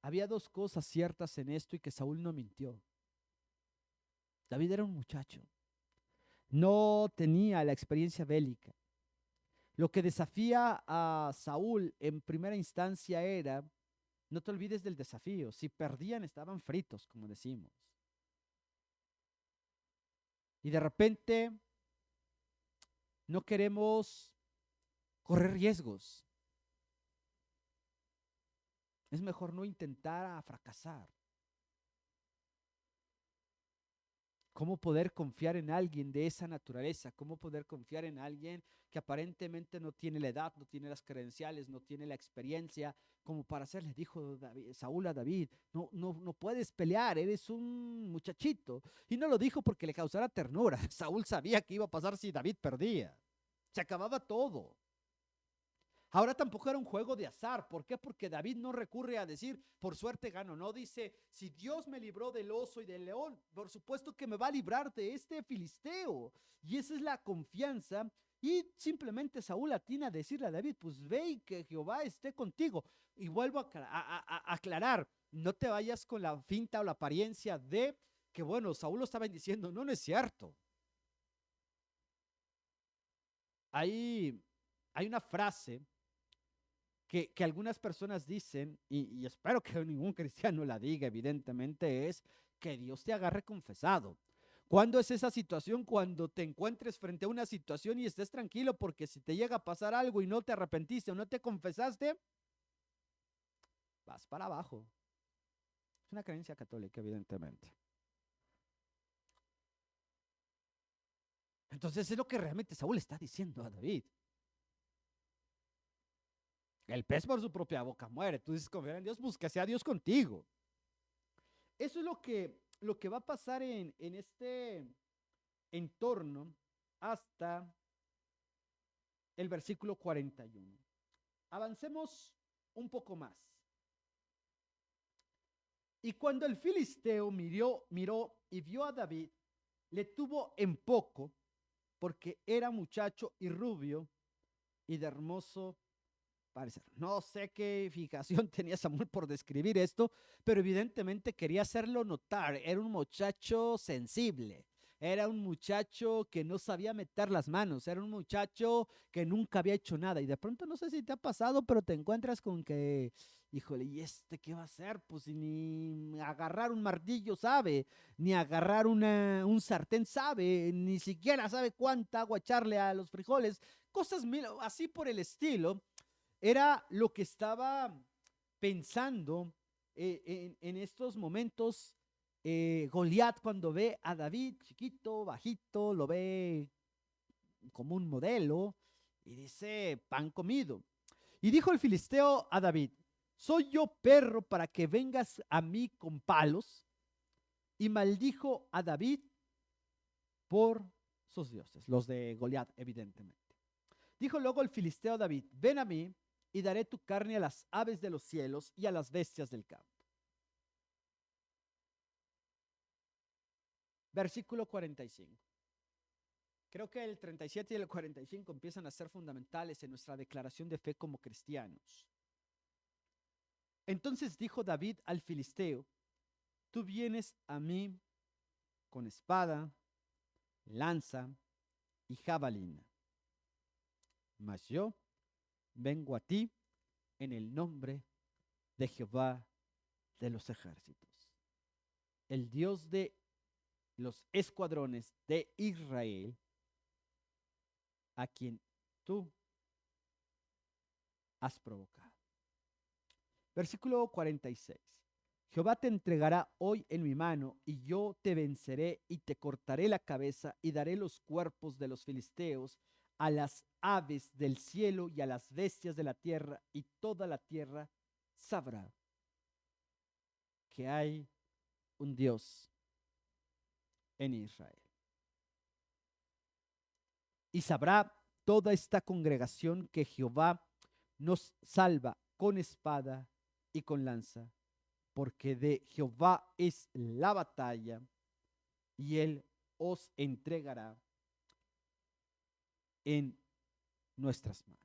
Había 2 cosas ciertas en esto y que Saúl no mintió. David era un muchacho, no tenía la experiencia bélica. Lo que desafía a Saúl en primera instancia era, no te olvides del desafío, si perdían estaban fritos, como decimos. Y de repente no queremos correr riesgos. Es mejor no intentar a fracasar. ¿Cómo poder confiar en alguien de esa naturaleza? ¿Cómo poder confiar en alguien que aparentemente no tiene la edad, no tiene las credenciales, no tiene la experiencia como para hacerle? Dijo Saúl a David, no, no, no puedes pelear, eres un muchachito. Y no lo dijo porque le causara ternura. Saúl sabía qué iba a pasar si David perdía. Se acababa todo. Ahora tampoco era un juego de azar. ¿Por qué? Porque David no recurre a decir, por suerte gano. No dice, si Dios me libró del oso y del león, por supuesto que me va a librar de este filisteo. Y esa es la confianza. Y simplemente Saúl atina a decirle a David, pues ve y que Jehová esté contigo. Y vuelvo a aclarar, no te vayas con la finta o la apariencia de que, bueno, Saúl lo estaba diciendo. No, no es cierto. Hay una frase que algunas personas dicen, y espero que ningún cristiano la diga, evidentemente, es que Dios te agarre confesado. ¿Cuándo es esa situación? Cuando te encuentres frente a una situación y estés tranquilo, porque si te llega a pasar algo y no te arrepentiste o no te confesaste, vas para abajo. Es una creencia católica, evidentemente. Entonces es lo que realmente Saúl está diciendo a David. El pez por su propia boca muere. Tú dices confiar en Dios, pues que sea Dios contigo. Eso es lo que va a pasar en este entorno hasta el versículo 41. Avancemos un poco más. Y cuando el filisteo miró y vio a David, le tuvo en poco, porque era muchacho y rubio y de hermoso parecer. No sé qué fijación tenía Samuel por describir esto, pero evidentemente quería hacerlo notar. Era un muchacho sensible. Era un muchacho que no sabía meter las manos, era un muchacho que nunca había hecho nada. Y de pronto no sé si te ha pasado, pero te encuentras con que, híjole, ¿y este qué va a hacer? Pues si ni agarrar un martillo sabe, ni agarrar un sartén sabe, ni siquiera sabe cuánta agua echarle a los frijoles, cosas así por el estilo. Era lo que estaba pensando en estos momentos Goliat cuando ve a David chiquito, bajito, lo ve como un modelo y dice, pan comido. Y dijo el filisteo a David, ¿soy yo perro para que vengas a mí con palos? Y maldijo a David por sus dioses, los de Goliat, evidentemente. Dijo luego el filisteo a David, ven a mí y daré tu carne a las aves de los cielos y a las bestias del campo. Versículo 45. Creo que el 37 y el 45 empiezan a ser fundamentales en nuestra declaración de fe como cristianos. Entonces dijo David al filisteo, tú vienes a mí con espada, lanza y jabalina, mas yo vengo a ti en el nombre de Jehová de los ejércitos, el Dios de los escuadrones de Israel, a quien tú has provocado. Versículo 46. Jehová te entregará hoy en mi mano, y yo te venceré y te cortaré la cabeza y daré los cuerpos de los filisteos a las aves del cielo y a las bestias de la tierra, y toda la tierra sabrá que hay un Dios en Israel. Y sabrá toda esta congregación que Jehová nos salva con espada y con lanza, porque de Jehová es la batalla, y él os entregará en nuestras manos.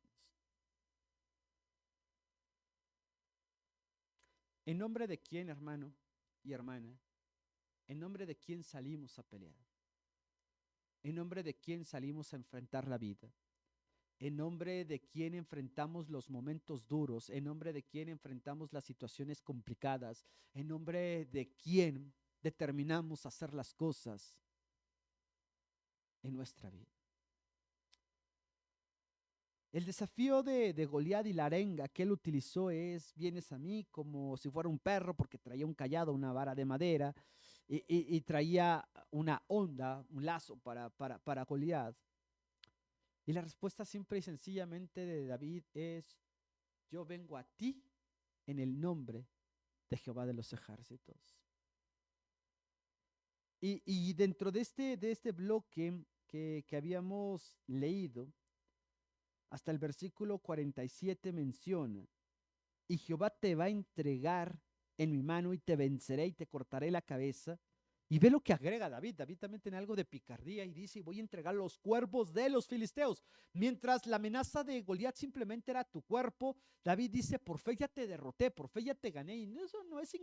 ¿En nombre de quién, hermano y hermana? ¿En nombre de quién salimos a pelear? ¿En nombre de quién salimos a enfrentar la vida? ¿En nombre de quién enfrentamos los momentos duros? ¿En nombre de quién enfrentamos las situaciones complicadas? ¿En nombre de quién determinamos hacer las cosas en nuestra vida? El desafío de Goliat y la arenga que él utilizó es, vienes a mí como si fuera un perro porque traía un cayado, una vara de madera y traía una onda, un lazo para Goliat. Y la respuesta simple y sencillamente de David es, yo vengo a ti en el nombre de Jehová de los ejércitos. Y dentro de este bloque que habíamos leído, hasta el versículo 47 menciona, y Jehová te va a entregar en mi mano y te venceré y te cortaré la cabeza. Y ve lo que agrega David. David también tiene algo de picardía y dice, voy a entregar los cuerpos de los filisteos. Mientras la amenaza de Goliat simplemente era tu cuerpo, David dice, por fe ya te derroté, por fe ya te gané. Y eso no es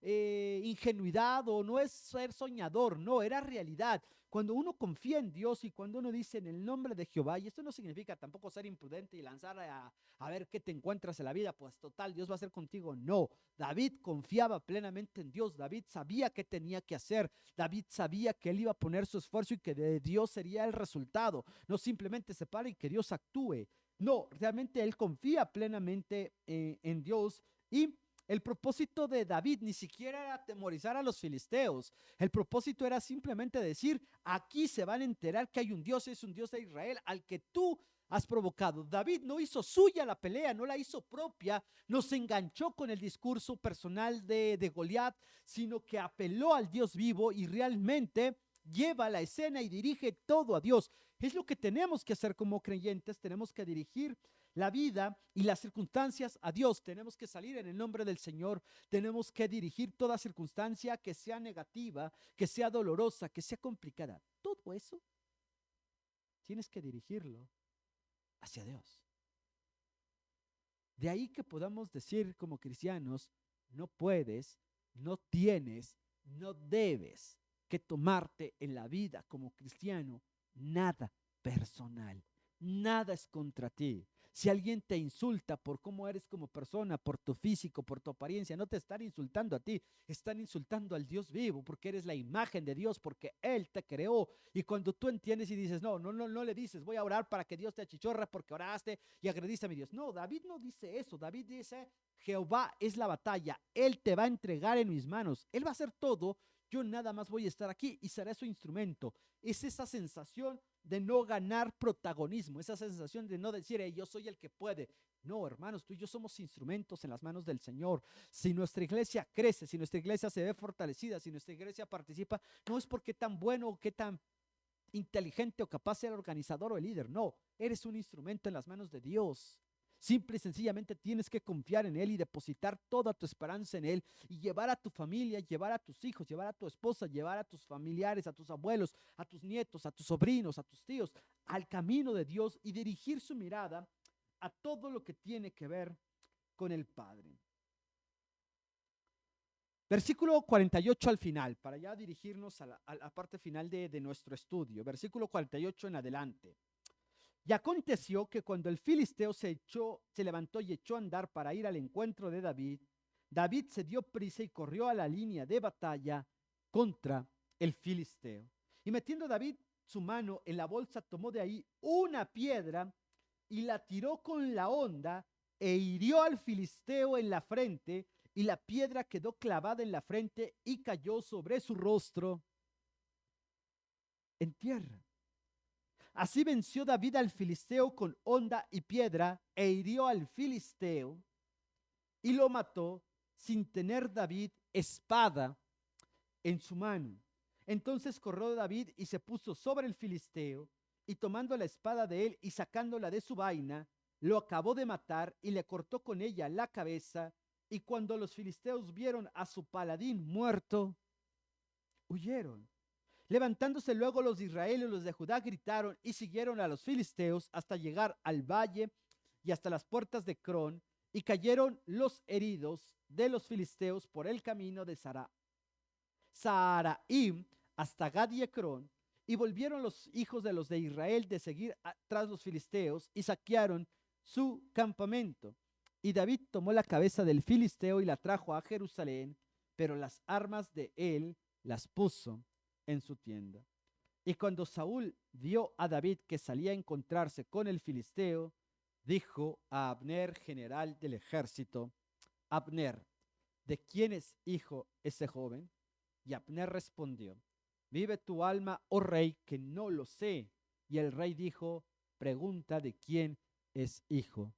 ingenuidad o no es ser soñador, no, era realidad. Cuando uno confía en Dios y cuando uno dice en el nombre de Jehová, y esto no significa tampoco ser imprudente y lanzar a ver qué te encuentras en la vida, pues total, Dios va a ser contigo. No, David confiaba plenamente en Dios, David sabía qué tenía que hacer, David sabía que él iba a poner su esfuerzo y que de Dios sería el resultado, no simplemente se para y que Dios actúe. No, realmente él confía plenamente en Dios y el propósito de David ni siquiera era atemorizar a los filisteos. El propósito era simplemente decir, aquí se van a enterar que hay un Dios, es un Dios de Israel al que tú has provocado. David no hizo suya la pelea, no la hizo propia, no se enganchó con el discurso personal de Goliat, sino que apeló al Dios vivo y realmente lleva la escena y dirige todo a Dios. Es lo que tenemos que hacer como creyentes. Tenemos que dirigir la vida y las circunstancias a Dios. Tenemos que salir en el nombre del Señor. Tenemos que dirigir toda circunstancia que sea negativa, que sea dolorosa, que sea complicada. Todo eso tienes que dirigirlo hacia Dios. De ahí que podamos decir como cristianos, no puedes, no tienes, no debes que tomarte en la vida como cristiano nada personal. Nada es contra ti. Si alguien te insulta por cómo eres como persona, por tu físico, por tu apariencia, no te están insultando a ti, están insultando al Dios vivo, porque eres la imagen de Dios, porque Él te creó. Y cuando tú entiendes y dices, no le dices, voy a orar para que Dios te achichorra porque oraste y agrediste a mi Dios. No, David no dice eso. David dice, Jehová es la batalla, Él te va a entregar en mis manos, Él va a hacer todo, yo nada más voy a estar aquí y seré su instrumento. Es esa sensación de no ganar protagonismo, esa sensación de no decir, yo soy el que puede. No, hermanos, tú y yo somos instrumentos en las manos del Señor. Si nuestra iglesia crece, si nuestra iglesia se ve fortalecida, si nuestra iglesia participa, no es porque tan bueno o que tan inteligente o capaz sea el organizador o el líder. No, eres un instrumento en las manos de Dios. Simple y sencillamente tienes que confiar en Él y depositar toda tu esperanza en Él y llevar a tu familia, llevar a tus hijos, llevar a tu esposa, llevar a tus familiares, a tus abuelos, a tus nietos, a tus sobrinos, a tus tíos, al camino de Dios y dirigir su mirada a todo lo que tiene que ver con el Padre. Versículo 48 al final, para ya dirigirnos a la parte final de nuestro estudio. Versículo 48 en adelante. Y aconteció que cuando el filisteo se levantó y echó a andar para ir al encuentro de David, David se dio prisa y corrió a la línea de batalla contra el filisteo. Y metiendo David su mano en la bolsa, tomó de ahí una piedra y la tiró con la honda e hirió al filisteo en la frente, y la piedra quedó clavada en la frente y cayó sobre su rostro en tierra. Así venció David al filisteo con honda y piedra e hirió al filisteo y lo mató sin tener David espada en su mano. Entonces corrió David y se puso sobre el filisteo y tomando la espada de él y sacándola de su vaina, lo acabó de matar y le cortó con ella la cabeza. Y cuando los filisteos vieron a su paladín muerto, huyeron. Levantándose luego los de Israel y los de Judá gritaron y siguieron a los filisteos hasta llegar al valle y hasta las puertas de Crón, y cayeron los heridos de los filisteos por el camino de Saharaim hasta Gad y Ecrón, y volvieron los hijos de los de Israel de seguir tras los filisteos y saquearon su campamento. Y David tomó la cabeza del filisteo y la trajo a Jerusalén, pero las armas de él las puso en su tienda. Y cuando Saúl vio a David que salía a encontrarse con el filisteo, dijo a Abner, general del ejército: Abner, ¿de quién es hijo ese joven? Y Abner respondió: vive tu alma, oh rey, que no lo sé. Y el rey dijo: pregunta de quién es hijo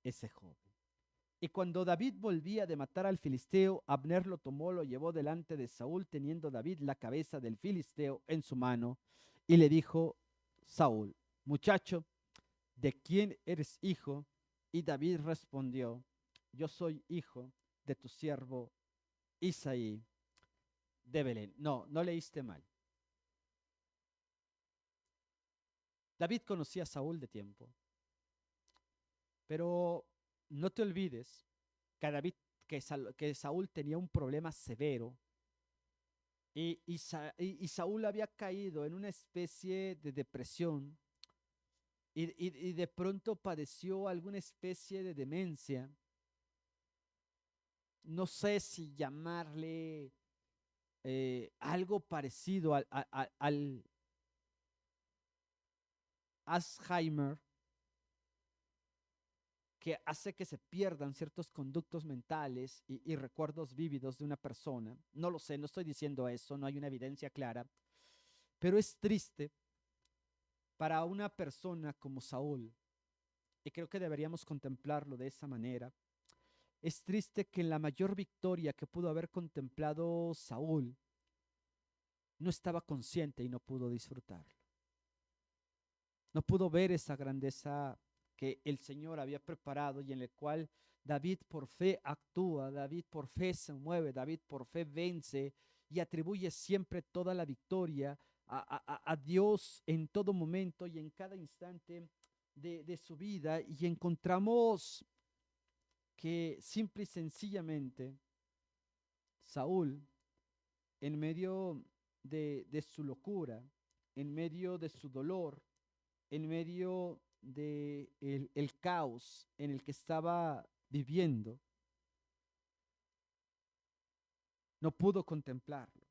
ese joven. Y cuando David volvía de matar al filisteo, Abner lo tomó, lo llevó delante de Saúl, teniendo David la cabeza del filisteo en su mano, y le dijo Saúl: muchacho, ¿de quién eres hijo? Y David respondió: yo soy hijo de tu siervo Isaí de Belén. No, no leíste mal. David conocía a Saúl de tiempo, pero no te olvides que, que Saúl tenía un problema severo y Saúl había caído en una especie de depresión y de pronto padeció alguna especie de demencia. No sé si llamarle algo parecido al Alzheimer, que hace que se pierdan ciertos conductos mentales y recuerdos vívidos de una persona. No lo sé, no estoy diciendo eso, no hay una evidencia clara, pero es triste para una persona como Saúl, y creo que deberíamos contemplarlo de esa manera. Es triste que en la mayor victoria que pudo haber contemplado Saúl, no estaba consciente y no pudo disfrutarlo. No pudo ver esa grandeza que el Señor había preparado y en el cual David por fe actúa, David por fe se mueve, David por fe vence y atribuye siempre toda la victoria a Dios en todo momento y en cada instante de su vida. Y encontramos que simple y sencillamente Saúl, en medio de su locura, en medio de su dolor, en medio de el caos en el que estaba viviendo, no pudo contemplarlo.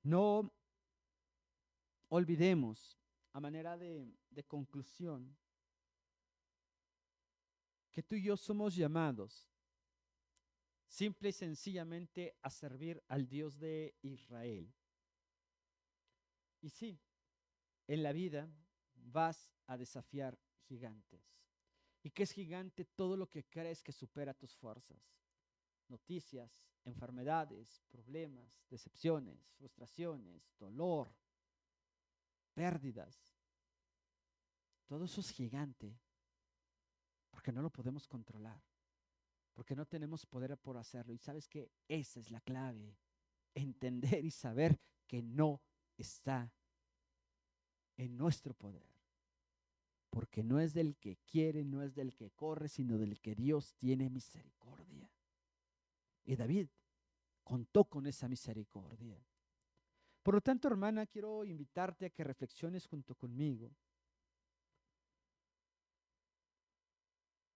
No olvidemos, a manera de conclusión, que tú y yo somos llamados simple y sencillamente a servir al Dios de Israel. Y sí, en la vida vas a desafiar gigantes. ¿Y qué es gigante? Todo lo que crees que supera tus fuerzas. Noticias, enfermedades, problemas, decepciones, frustraciones, dolor, pérdidas. Todo eso es gigante porque no lo podemos controlar, porque no tenemos poder por hacerlo. Y sabes que esa es la clave, entender y saber que no está en nuestro poder, porque no es del que quiere, no es del que corre, sino del que Dios tiene misericordia. Y David contó con esa misericordia. Por lo tanto, hermana, quiero invitarte a que reflexiones junto conmigo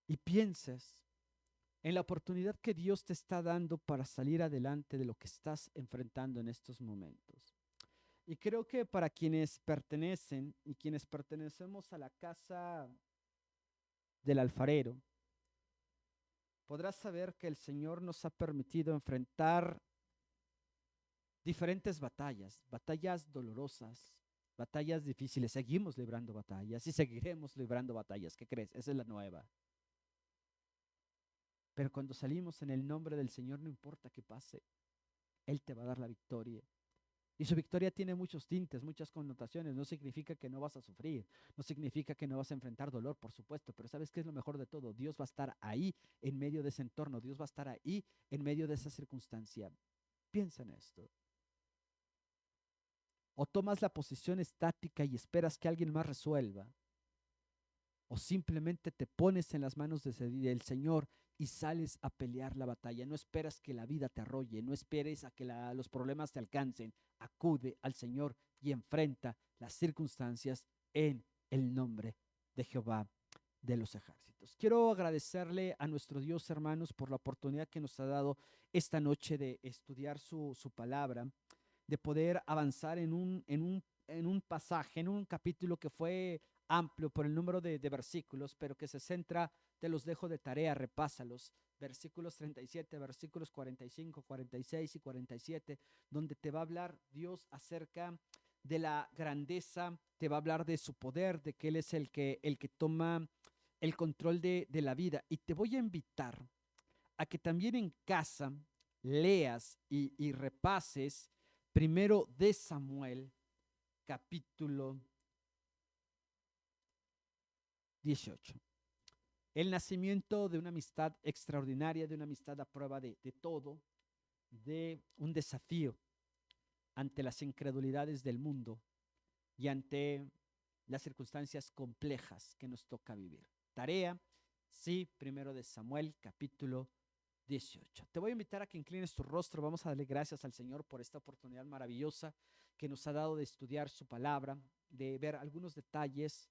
y pienses en la oportunidad que Dios te está dando para salir adelante de lo que estás enfrentando en estos momentos. Y creo que para quienes pertenecen y quienes pertenecemos a la casa del alfarero, podrás saber que el Señor nos ha permitido enfrentar diferentes batallas, batallas dolorosas, batallas difíciles. Seguimos librando batallas y seguiremos librando batallas. ¿Qué crees? Esa es la nueva. Pero cuando salimos en el nombre del Señor, no importa qué pase, Él te va a dar la victoria. Y su victoria tiene muchos tintes, muchas connotaciones. No significa que no vas a sufrir, no significa que no vas a enfrentar dolor, por supuesto, pero ¿sabes qué es lo mejor de todo? Dios va a estar ahí en medio de ese entorno, Dios va a estar ahí en medio de esa circunstancia. Piensa en esto. O tomas la posición estática y esperas que alguien más resuelva, o simplemente te pones en las manos del Señor y sales a pelear la batalla. No esperas que la vida te arrolle, no esperes a que los problemas te alcancen. Acude al Señor y enfrenta las circunstancias en el nombre de Jehová de los ejércitos. Quiero agradecerle a nuestro Dios, hermanos, por la oportunidad que nos ha dado esta noche de estudiar su palabra, de poder avanzar en un pasaje, en un capítulo que fue amplio por el número de versículos, pero que se centra, te los dejo de tarea, repásalos, versículos 37, versículos 45, 46 y 47, donde te va a hablar Dios acerca de la grandeza, te va a hablar de su poder, de que Él es el que toma el control de la vida. Y te voy a invitar a que también en casa leas y repases primero de Samuel, capítulo 18. El nacimiento de una amistad extraordinaria, de una amistad a prueba de todo, de un desafío ante las incredulidades del mundo y ante las circunstancias complejas que nos toca vivir. Tarea, sí, primero de Samuel, capítulo 18. Te voy a invitar a que inclines tu rostro. Vamos a darle gracias al Señor por esta oportunidad maravillosa que nos ha dado de estudiar su palabra, de ver algunos detalles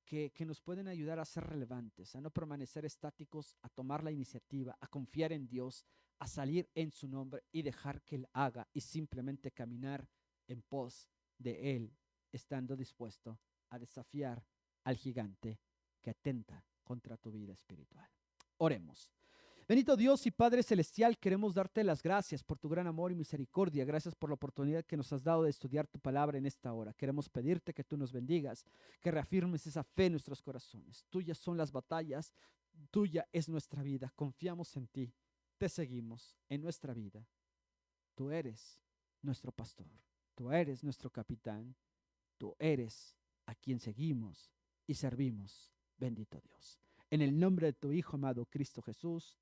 que nos pueden ayudar a ser relevantes, a no permanecer estáticos, a tomar la iniciativa, a confiar en Dios, a salir en su nombre y dejar que Él haga y simplemente caminar en pos de Él, estando dispuesto a desafiar al gigante que atenta contra tu vida espiritual. Oremos. Bendito Dios y Padre Celestial, queremos darte las gracias por tu gran amor y misericordia. Gracias por la oportunidad que nos has dado de estudiar tu palabra en esta hora. Queremos pedirte que tú nos bendigas, que reafirmes esa fe en nuestros corazones. Tuyas son las batallas, tuya es nuestra vida. Confiamos en ti, te seguimos en nuestra vida. Tú eres nuestro pastor, tú eres nuestro capitán, tú eres a quien seguimos y servimos, bendito Dios. En el nombre de tu Hijo amado Cristo Jesús.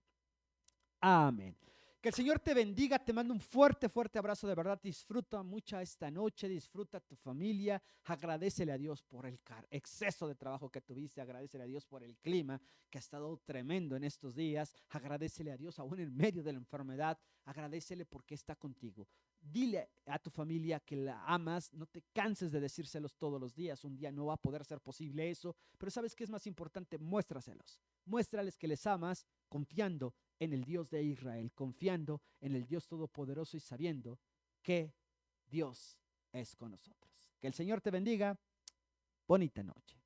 Amén. Que el Señor te bendiga, te mando un fuerte, fuerte abrazo, de verdad, disfruta mucho esta noche, disfruta tu familia, agradecele a Dios por el exceso de trabajo que tuviste, agradecele a Dios por el clima que ha estado tremendo en estos días, agradecele a Dios aún en medio de la enfermedad, agradecele porque está contigo. Dile a tu familia que la amas, no te canses de decírselos todos los días, un día no va a poder ser posible eso, pero ¿sabes qué es más importante? Muéstraselos, muéstrales que les amas confiando en el Dios de Israel, confiando en el Dios Todopoderoso y sabiendo que Dios es con nosotros. Que el Señor te bendiga. Bonita noche.